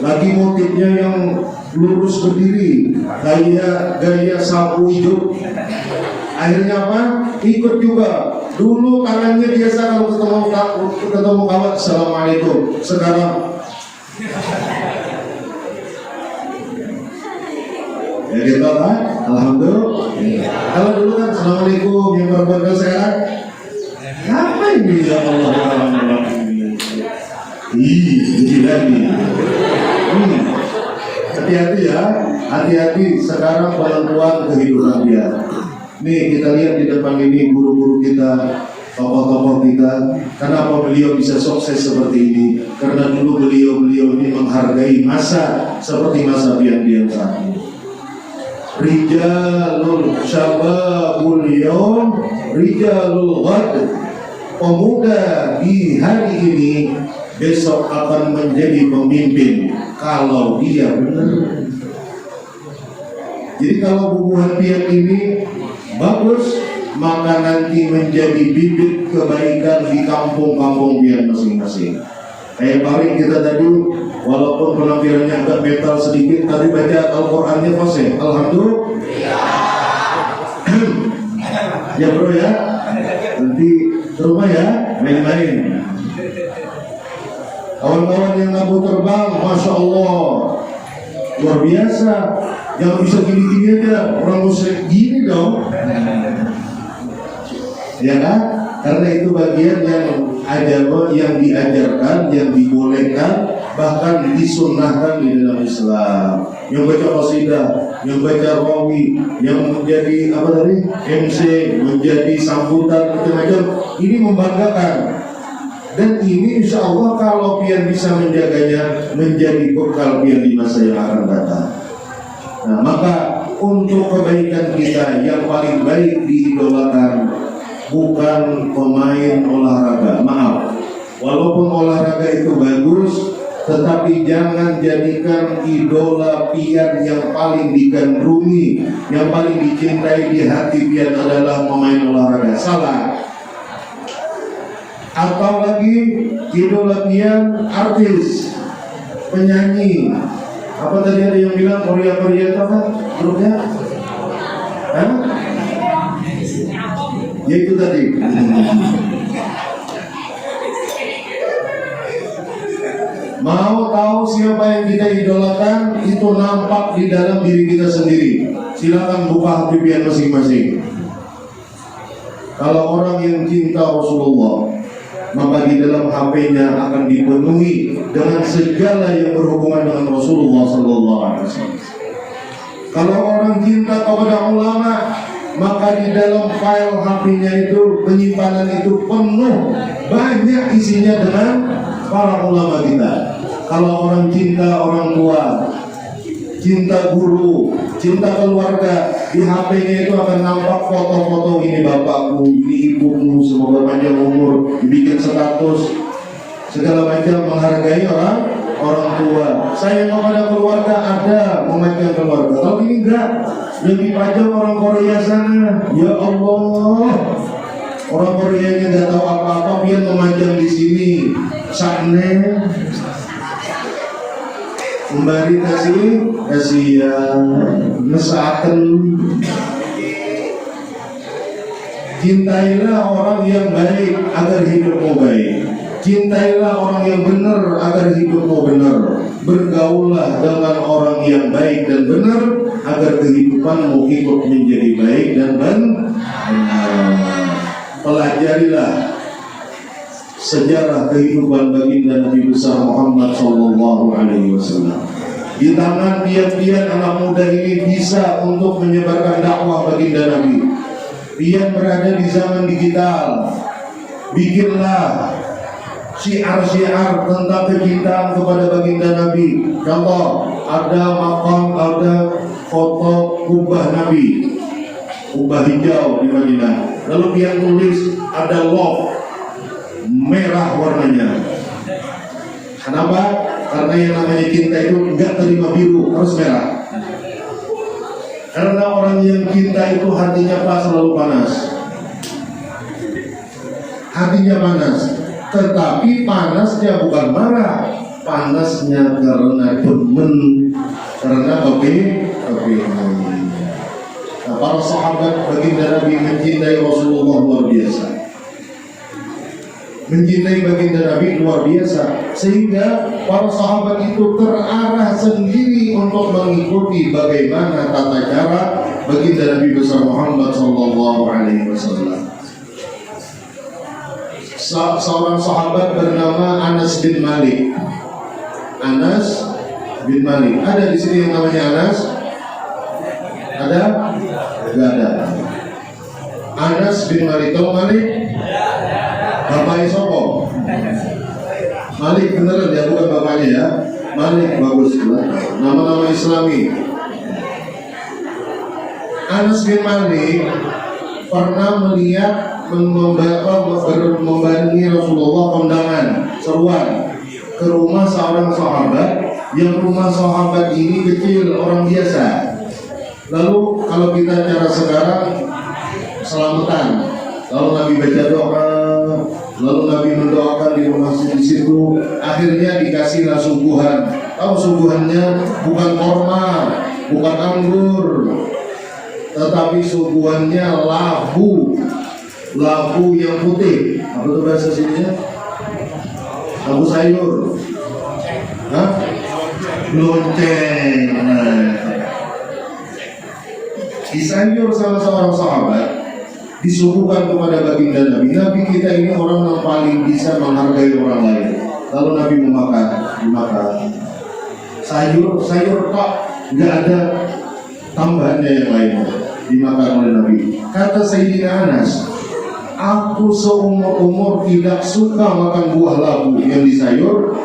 lagi motifnya yang lurus berdiri, gaya sapu hijau. Akhirnya apa? Ikut juga. Dulu tangannya biasa kalau ketemu kawan, assalamualaikum. Sekarang ya gitu kan? Alhamdulillah. Kalau dulu kan assalamualaikum, yang berbeda sekarang apa ini ya Allah? Ini lagi. Hati-hati ya, hati-hati sekarang penentuan kehidupan dia. Nih kita lihat di depan ini guru-guru kita, tokoh-tokoh kita. Kenapa beliau bisa sukses seperti ini? Karena dulu beliau ini menghargai masa seperti masa pian-pian saat ini. Rijalul syababul yawm, rijalul ghad. Pemuda di hari ini besok akan menjadi pemimpin kalau dia benar. Jadi kalau bubuhan pian ini bagus, maka nanti menjadi bibit kebaikan di kampung-kampung pian masing-masing. Kayak paling kita tadi, walaupun penampilannya agak metal sedikit, tadi baca Al-Qur'annya fasih. Alhamdulillah. Ya bro ya, nanti ke rumah ya, main-main. Kawan-kawan yang ngabu terbang, Masya Allah, luar biasa. Jangan bisa gini-gini aja, orang musyrik gini dong. Ya kan? Karena itu bagian yang agama yang diajarkan, yang dibolehkan, bahkan disunnahkan di dalam Islam. Yang baca qasidah, yang baca rawi, yang menjadi MC, menjadi sambutan macam-macam, ini membanggakan. Dan ini insya Allah kalau pian bisa menjaganya, menjadi bekal pian di masa yang akan datang. Nah, maka untuk kebaikan kita yang paling baik diidolakan bukan pemain olahraga. Maaf, walaupun olahraga itu bagus, tetapi jangan jadikan idola pian yang paling digandrungi, yang paling dicintai di hati pian adalah pemain olahraga. Salah. Atau lagi idola pian artis, penyanyi. Apa tadi ada yang bilang Korea itu apa grupnya? Ya itu tadi. Mau tahu siapa yang kita idolakan, itu nampak di dalam diri kita sendiri. Silakan buka HP pian masing-masing. Kalau orang yang cinta Rasulullah, maka di dalam HP-nya akan dipenuhi dengan segala yang berhubungan dengan Rasulullah SAW. Kalau orang cinta kepada ulama, maka di dalam file HP-nya itu, penyimpanan itu penuh, banyak isinya dengan para ulama kita. Kalau orang cinta orang tua, cinta guru, cinta keluarga, di HP-nya itu akan nampak foto-foto, ini bapakku, ini ibumu, semoga panjang umur, dibikin status segala macam, menghargai orang tua. Sayang kepada keluarga ada, memajang keluarga. Kalau ini enggak, yang dipajang orang Korea sana, ya Allah, orang Koreanya enggak tahu apa-apa, biar memajang di sini. Sana memberi kasihan, mesaaken. Cintailah orang yang baik agar hidupmu baik. Cintailah orang yang benar agar hidupmu benar. bergaullah dengan orang yang baik dan benar agar kehidupanmu ikut menjadi baik dan benar. Pelajarilah sejarah kehidupan baginda Nabi besar Muhammad sallallahu alaihi wasallam. Di tangan pian-pian anak muda ini bisa untuk menyebarkan dakwah baginda Nabi. Pian berada di zaman digital. Bikinlah syiar-syiar tentang kecintaan kepada baginda Nabi. Contoh, ada makam, ada foto kubah Nabi, kubah hijau di Madinah. Lalu pian tulis ada love merah warnanya. Kenapa? Karena yang namanya cinta itu enggak terima biru, harus merah. Karena orang yang cinta itu hatinya selalu panas. Hatinya panas, tetapi panasnya bukan marah, panasnya karena demen, karena kepingin. Nah, para sahabat baginda Nabi mencintai Rasulullah luar biasa. Mencintai baginda Nabi luar biasa, sehingga para sahabat itu terarah sendiri untuk mengikuti bagaimana tata cara baginda Nabi besar Muhammad sallallahu alaihi wasallam. Seorang sahabat bernama Anas bin Malik. Anas bin Malik. Ada di sini yang namanya Anas? Ada? Tidak ada. Anas bin Malik. Tahu Malik? Bapaknya Sopo. Malik beneran ya, bukan bapaknya ya. Malik bagus. Nama-nama Islami. Anas bin Malik pernah melihat membangi Rasulullah kondangan, seruan ke rumah seorang sahabat, yang rumah sahabat ini kecil, orang biasa. Lalu kalau kita cara sekarang selamatan, lalu Nabi baca doa, lalu Nabi mendoakan di masjid di situ, akhirnya dikasihlah suguhan. Tahu suguhannya bukan korma, bukan anggur, tetapi suguhannya labu yang putih. Apa itu bahasa sininya? Labu sayur. Hah? Lonceng. Disayur sama seorang sahabat, disuguhkan kepada baginda Nabi. Nabi kita ini orang yang paling bisa menghargai orang lain. Lalu Nabi dimakan. Sayur pak, nggak ada tambahannya yang lainnya, dimakan oleh Nabi. Kata Sayyidina Anas, aku seumur-umur tidak suka makan buah labu yang disayur,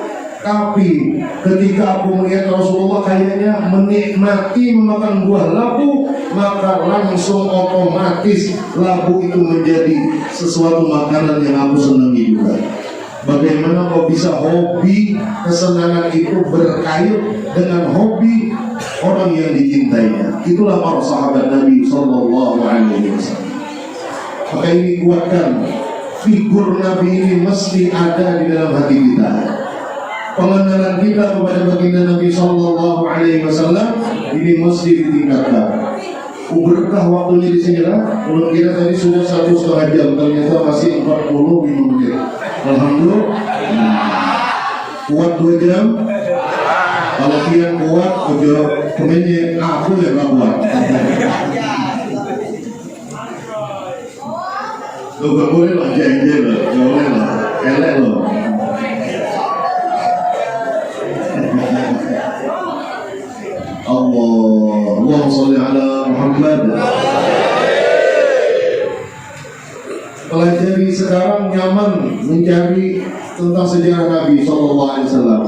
tapi ketika aku melihat Rasulullah kayaknya menikmati memakan buah labu, maka langsung otomatis labu itu menjadi sesuatu makanan yang aku senangi juga. Bagaimana kok bisa hobi kesenangan itu berkait dengan hobi orang yang dicintainya? Itulah para sahabat Nabi sallallahu alaihi wasallam. Maka ini kuatkan, figur Nabi ini mesti ada di dalam hati kita. Pengenalan kita kepada baginda Nabi sallallahu alaihi wasallam ini mesti ditingkatkan. Berkah waktunya di sini lah. Belum kira tadi sudah 1,5 jam, ternyata masih 45 menit. Alhamdulillah. Kuat 2 jam. Kalau kian kuat, ojo kemenye aku yang gak kuat. Lo gak boleh lah, janji lo, gak boleh lah, elek lo. Allahumma sholli ala Muhammad. Pelajari sekarang nyaman mencari tentang sejarah Nabi sallallahu alaihi wasallam.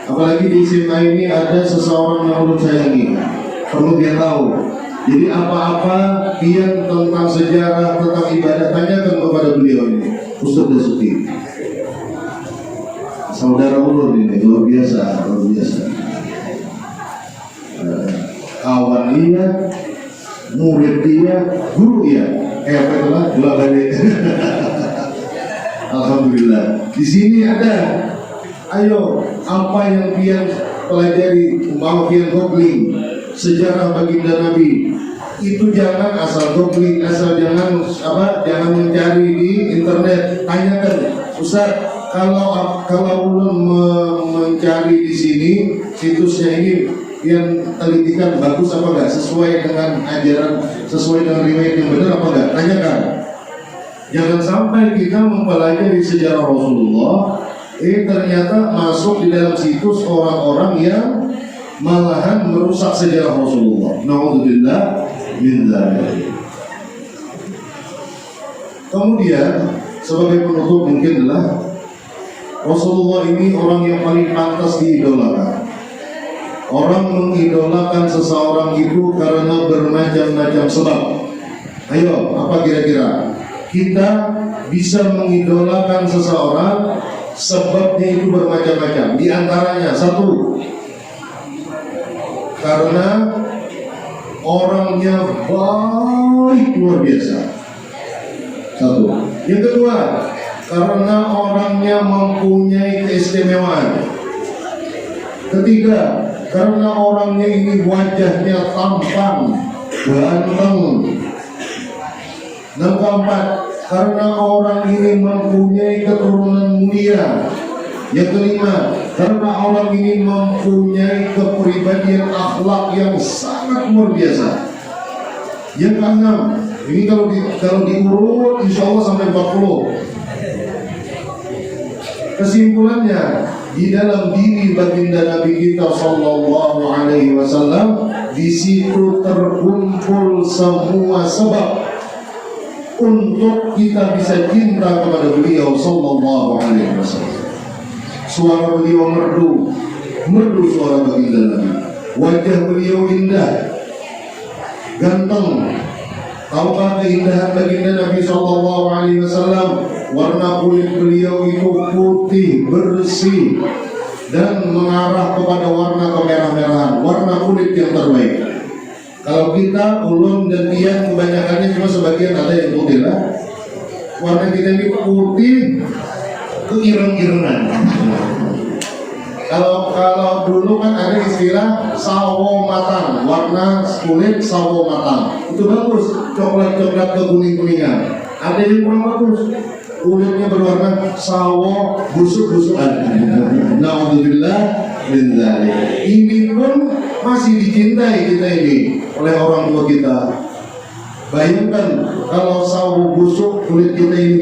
Apalagi di SMA ini ada seseorang yang perlu sayangi, perlu dia tahu. Jadi apa-apa dia tentang sejarah, tentang ibadah, tanyakan kepada beliau ini, Ustaz Dasuki. Saudara ulun ini luar biasa, luar biasa. Kawan dia, murid dia, guru dia, apa itulah dua balik. Alhamdulillah. Di sini ada. Ayo, apa yang pian pelajari, mau pian googling sejarah baginda Nabi, itu jangan asal googling, asal jangan mencari di internet. Tanyakan, Ustaz, kalau ulun mencari di sini situsnya ini yang telitikan bagus apa enggak, sesuai dengan ajaran, sesuai dengan riwayat yang benar apa enggak, tanyakan. Jangan sampai kita mempelajari sejarah Rasulullah, ternyata masuk di dalam situs orang-orang yang malahan merusak sejarah Rasulullah. Na'udzubillah min dzalik. Kemudian sebagai penutup mungkin adalah Rasulullah ini orang yang paling pantas diidolakan. Orang mengidolakan seseorang itu karena bermacam-macam sebab. Ayo, apa kira-kira? Kita bisa mengidolakan seseorang sebabnya itu bermacam-macam. Di antaranya satu, karena orangnya baik luar biasa. Satu. Yang kedua, karena orangnya mempunyai keistimewaan. Ketiga, karena orangnya ini wajahnya tampan, ganteng. Dan keempat, karena orang ini mempunyai keturunan mulia. Yang kelima, karena orang ini mempunyai kepribadian akhlak yang sangat luar biasa. Yang keenam, ini kalau diurut insya Allah sampai 40. Kesimpulannya, di dalam diri baginda Nabi kita Sallallahu Alaihi Wasallam, di situ terkumpul semua sebab untuk kita bisa cinta kepada beliau Sallallahu Alaihi Wasallam. Suara beliau merdu suara baginda Nabi. Wajah beliau indah, ganteng. Tahukah keindahan baginda Nabi Sallallahu Alaihi Wasallam? Warna kulit beliau itu putih, bersih, dan mengarah kepada warna kemerah-merahan, warna kulit yang terbaik. Kalau kita, ulun dan Tian kebanyakannya cuma sebagian ada yang putih lah. Warna kita ini putih, keireng-irengan. Kalau dulu kan ada istilah sawo matang, warna kulit sawo matang. Itu bagus, coklat-coklat ke kuning-kuningan. Ada yang kurang bagus, kulitnya berwarna sawo busuk-busukan. Na'udzubillah min dzalik. Ini pun masih dicintai kita ini oleh orang tua kita. Bayangkan kalau sawo busuk, kulit kita ini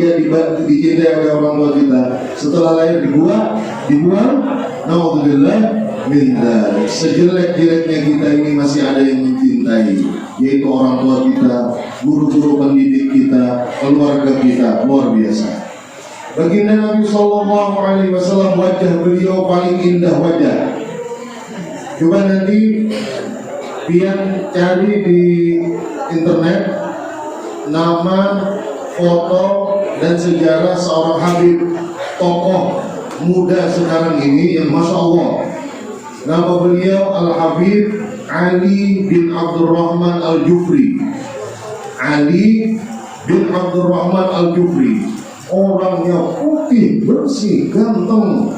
dicintai oleh orang tua kita. Setelah lahir dibuang. Na'udzubillah min dzalik. Sejelek-jeleknya kita ini masih ada yang mencintai, yaitu orang tua kita, guru-guru pendidik kita, keluarga kita. Luar biasa. Baginda Nabi Sallallahu Alaihi Wasallam, wajah beliau paling indah wajah. Coba nanti pian cari di internet nama, foto, dan sejarah seorang Habib, tokoh muda sekarang ini yang Masya Allah. Nama beliau Al-Habib Ali bin Abdurrahman Al-Jufri. Ali bin Abdurrahman Al-Jufri. Orangnya putih, bersih, ganteng,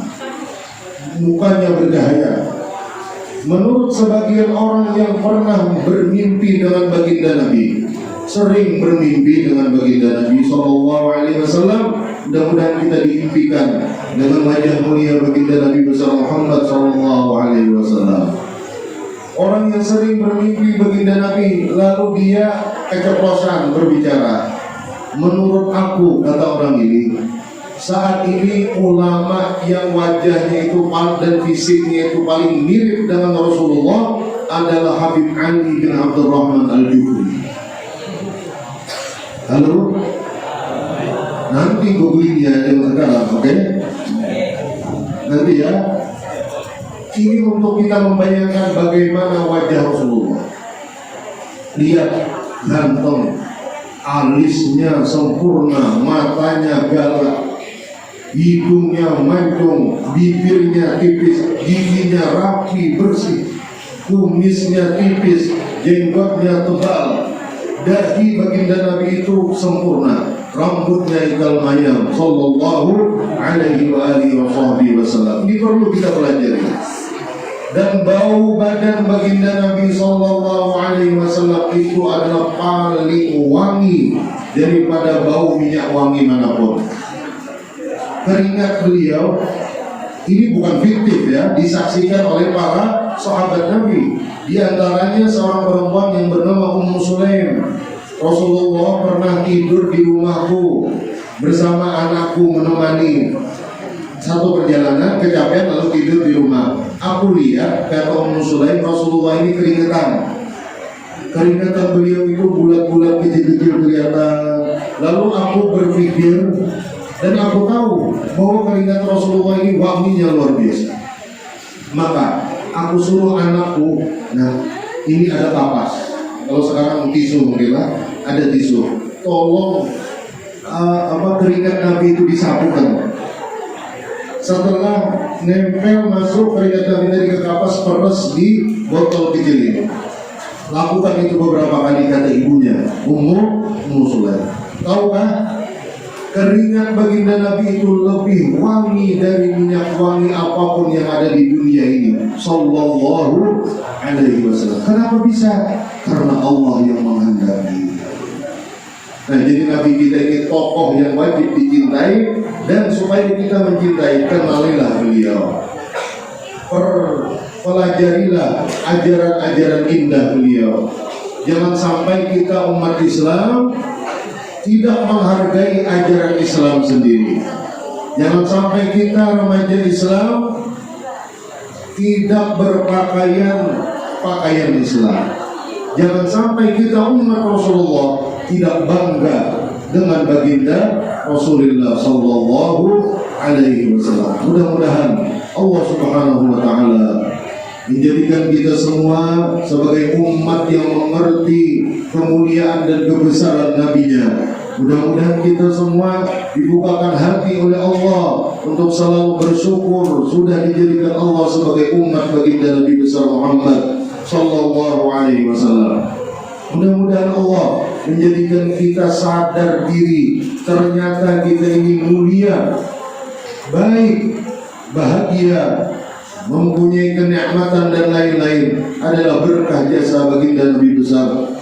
mukanya bercahaya. Menurut sebagian orang yang pernah bermimpi dengan baginda Nabi, sering bermimpi dengan baginda Nabi Sallallahu Alaihi Wasallam, mudah-mudahan kita diimpikan dengan wajah mulia baginda Nabi besar Muhammad Sallallahu Alaihi Wasallam. Orang yang sering bermimpi baginda Nabi, lalu dia keceplosan berbicara. Menurut aku, kata orang ini, saat ini ulama yang wajahnya itu dan fisiknya itu paling mirip dengan Rasulullah adalah Habib Ali bin Abdurrahman Al-Jufri. Halo? Nanti googlingnya yang sekarang, oke? Nanti ya. Ini untuk kita membayangkan bagaimana wajah Rasulullah. Lihat, ganteng, alisnya sempurna, matanya galak, hidungnya mancung, bibirnya tipis, giginya rapi bersih, kumisnya tipis, jenggotnya tebal, dahi baginda Nabi itu sempurna, rambutnya ikal mayang Sallallahu Alaihi Wasallam. Ini perlu kita pelajari. Dan bau badan baginda Nabi Sallallahu Alaihi Wasallam itu adalah paling wangi daripada bau minyak wangi manapun. keringat beliau ini bukan fiktif ya, disaksikan oleh para sahabat Nabi. Di antaranya seorang perempuan yang bernama Ummu Sulaim. Rasulullah pernah tidur di rumahku bersama anakku menemani satu perjalanan, kecapean lalu tidur di rumah. Aku lihat, kata Ummu Sulaim, Rasulullah ini keringetan. Keringetan beliau itu bulat-bulat kecil-kecil kelihatan. Lalu aku berpikir dan aku tahu bahwa keringat Rasulullah ini wanginya luar biasa. Maka aku suruh anakku, nah ini ada kapas. Kalau sekarang tisu mungkin lah, ada tisu. Tolong keringat Nabi itu disapukan. Setelah nempel masuk keringat Nabi dari ke kapas, peres di botol kecil ini. Lakukan itu beberapa kali, kata ibunya, Ummu Sulaim. Tahukah? Keringat baginda Nabi itu lebih wangi dari minyak wangi apapun yang ada di dunia ini. Sallallahu alaihi wasallam. Kenapa bisa? Karena Allah yang menghendaki. Nah, jadi Nabi kita ini tokoh yang wajib dicintai, dan supaya kita mencintai, kenalilah beliau. Pelajarilah ajaran-ajaran indah beliau. Jangan sampai kita umat Islam tidak menghargai ajaran Islam sendiri. Jangan sampai kita remaja Islam tidak berpakaian pakaian Islam. Jangan sampai kita umat Rasulullah tidak bangga dengan baginda Rasulullah sallallahu alaihi wasallam. Mudah-mudahan Allah Subhanahu wa taala menjadikan kita semua sebagai umat yang mengerti kemuliaan dan kebesaran Nabi-Nya. Mudah-mudahan kita semua dibukakan hati oleh Allah untuk selalu bersyukur sudah dijadikan Allah sebagai umat baginda Nabi besar Muhammad sallallahu alaihi wasallam. Mudah-mudahan Allah menjadikan kita sadar diri, ternyata kita ini mulia, baik, bahagia, mempunyai kenikmatan dan lain-lain adalah berkah jasa baginda Nabi besar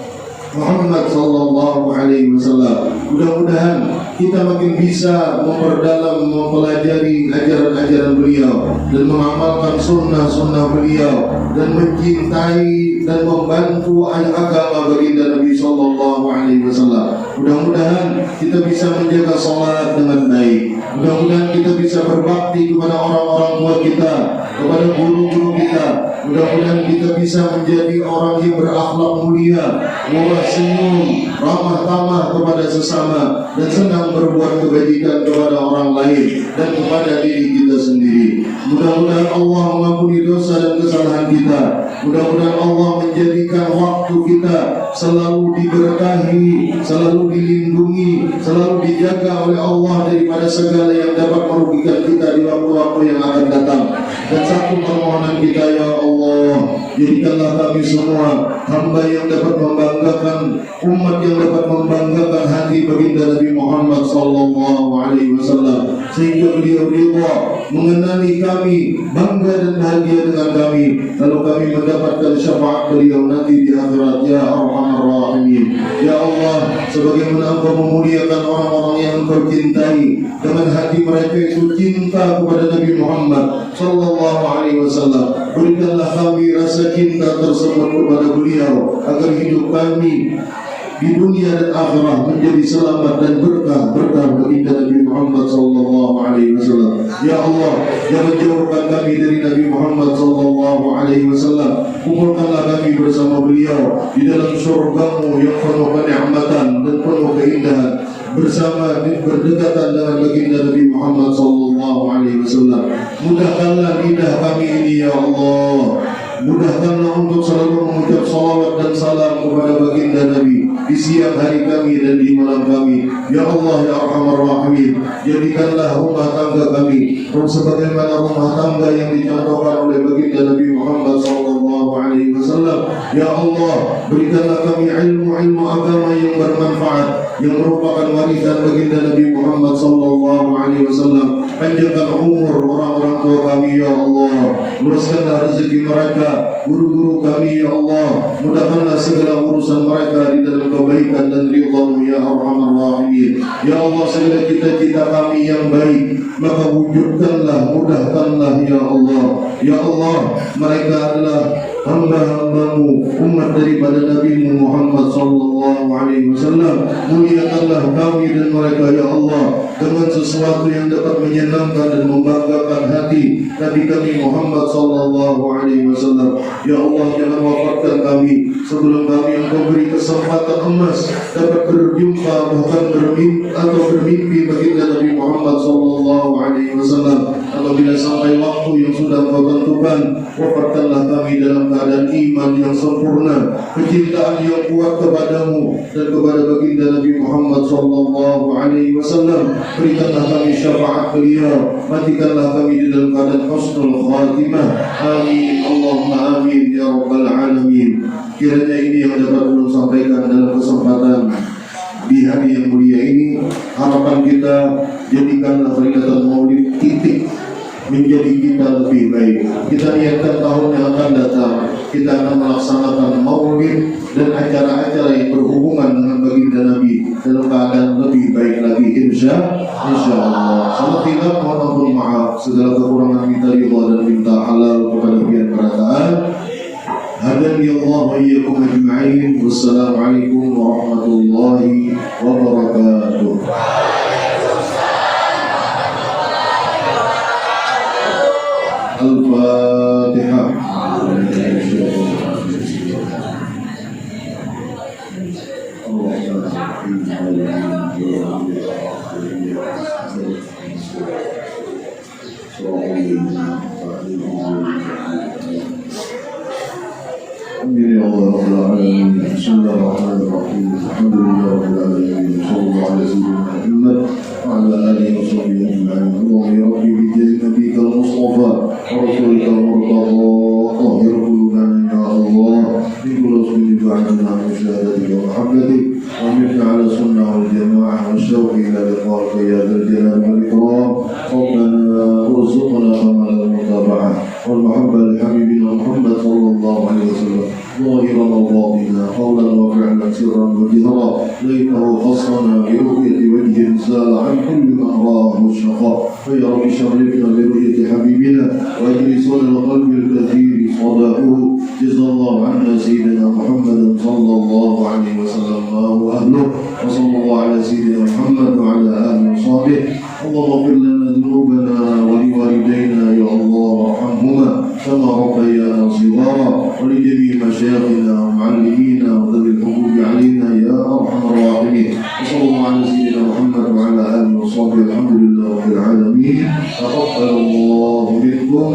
Muhammad sallallahu alaihi wasallam. Mudah-mudahan kita makin bisa memperdalam, mempelajari ajaran-ajaran beliau dan mengamalkan sunnah-sunnah beliau dan mencintai dan membantu agama baginda Nabi sallallahu alaihi wasallam. Mudah-mudahan kita bisa menjaga salat dengan baik. Mudah-mudahan kita bisa berbakti kepada orang-orang tua kita, kepada guru-guru kita. Mudah-mudahan kita bisa menjadi orang yang berakhlak mulia, murah senyum, ramah tamah kepada sesama, dan senang berbuat kebajikan kepada orang lain dan kepada diri kita sendiri. Mudah-mudahan Allah mengampuni dosa dan kesalahan kita. Mudah-mudahan Allah menjadikan waktu kita selalu diberkahi, selalu dilindungi, selalu dijaga oleh Allah daripada segala yang dapat merugikan kita di waktu-waktu yang akan datang. Dan satu permohonan kita, ya Allah, jadikanlah kami semua hamba yang dapat membanggakan umat, yang dapat membanggakan hati baginda Nabi Muhammad sallallahu alaihi wasallam, sehingga beliau ridha mengenali kami, bangga dan bahagia dengan kami, lalu kami mendapatkan syafaat beliau nanti di akhirat. Ya Arhamar Rahimin, ya Allah, sebagaimana Engkau memuliakan orang-orang yang Engkau cintai dengan hati mereka itu cinta kepada Nabi Muhammad sallallahu alaihi wasallam, berikanlah kami rasa cinta tersebut kepada beliau agar hidup kami di dunia dan akhirat menjadi selamat dan berkah bagi Nabi Muhammad sallallahu alaihi wasallam. Ya Allah, jangan jauhkan kami dari Nabi Muhammad sallallahu alaihi wasallam. Kumpulkanlah kami bersama beliau di dalam surga-Mu yang penuh kenikmatan dan penuh keindahan, bersama berdekatan dengan baginda Nabi Muhammad sallallahu alaihi wasallam. Mudahkanlah lidah kami ini, ya Allah. Mudahkanlah untuk selalu mengucap salawat dan salam kepada baginda Nabi di siang hari kami dan di malam kami. Ya Allah, ya Arhamar Rahimin, jadikanlah rumah tangga kami sebagaimana rumah tangga yang dicontohkan oleh baginda Nabi Muhammad sallallahu alaihi wasallam. Ya Allah, berikanlah kami ilmu agama yang bermanfaat, yang merupakan warisan baginda Nabi Muhammad sallallahu alaihi wasallam. Panjangkan umur orang-orang tua kami ya Allah, luaskanlah rezeki mereka, guru-guru kami ya Allah, mudahkanlah segala urusan mereka di dalam kebaikan dan ridha-Mu ya Arhamar Rahimin. Ya Allah, segala cita-cita kami yang baik maka wujudkanlah, mudahkanlah ya Allah. Ya Allah, mereka adalah hamba-hamba-Mu, umat daripada Nabi Muhammad sallallahu alaihi wasallam. Muliakanlah kami dan mereka ya Allah dengan sesuatu yang dapat menyenangkan dan membanggakan hati Nabi kami Muhammad sallallahu alaihi wasallam. Ya Allah, jangan wafatkan kami sebelum kami Engkau beri kesempatan emas dapat berjumpa bahkan bermimpi baginda Nabi Muhammad sallallahu alaihi wasallam. Apabila sampai waktu yang sudah Engkau tentukan, wafatkanlah kami dalam keadaan iman yang sempurna, kecintaan yang kuat kepadamu dan kepada baginda Nabi Muhammad sallallahu alaihi wasallam. Berikanlah kami syafaat beliau, matikanlah kami di dalam keadaan husnul khatimah. Amin Allahumma amin ya rabbal alamin. Kiranya ini yang dapat ulun sampaikan dalam kesempatan di hari yang mulia ini. Harapan kita, jadikanlah peringatan Maulid titik menjadi kita lebih baik. Kita niatkan tahun yang akan datang kita akan melaksanakan Maulid dan acara-acara yang berhubungan dengan baginda Nabi dalam keadaan lebih baik lagi, insya Allah. Salah tidak, mohon ampun maaf segala kekurangan, minta ridha dan minta halal kepada pihak perataan. Hadani Allah wa iyyakum ajma'in. Wassalamualaikum warahmatullahi wabarakatuh. Al-Fatihah. Bismillahirrahmanirrahim. Alhamdulillahirrahmanirrahim. Sallallahu alaihi Muhammad wa ala alihi wa sahbihi ajma'in. Allahumma ya Rabbi bijai nabiyikal Mustafa wa rasulikal murtada tahhir qulubana ya Allah bi kulli ba'dina min syahadatika wa mahabbatik wa minna ala sunnah wal jamaah wa syauqi ila liqa'ika ya dzal jalali wal ikram. Rabbana urzuqna amal mutaba'ah wal mahabbah li habibina Muhammad sallallahu alaihi wasallam ظاهرا وباطنا قولا وفعلا سرا وجهرا ليته خصنا برؤية وجه زال عن كل من رآه الشقاء. فيا رب شرفنا برؤية حبيبنا واجلسنا القلب الكثير صداؤه. جزا الله عنا سيدنا محمد صلى الله عليه وسلم واهله وصلى الله على سيدنا محمد وعلى اله وصحبه. اللهم اغفر لنا ذنوبنا ولوالدينا يا الله وارحمهما كما ربيانا صغارا ولجميع مشايخنا ومعلمينا وذوي الحقوق علينا يا ارحم الراحمين. وصلى الله على سيدنا محمد وعلى اله وصحبه. الحمد لله رب العالمين. تقبل الله منكم.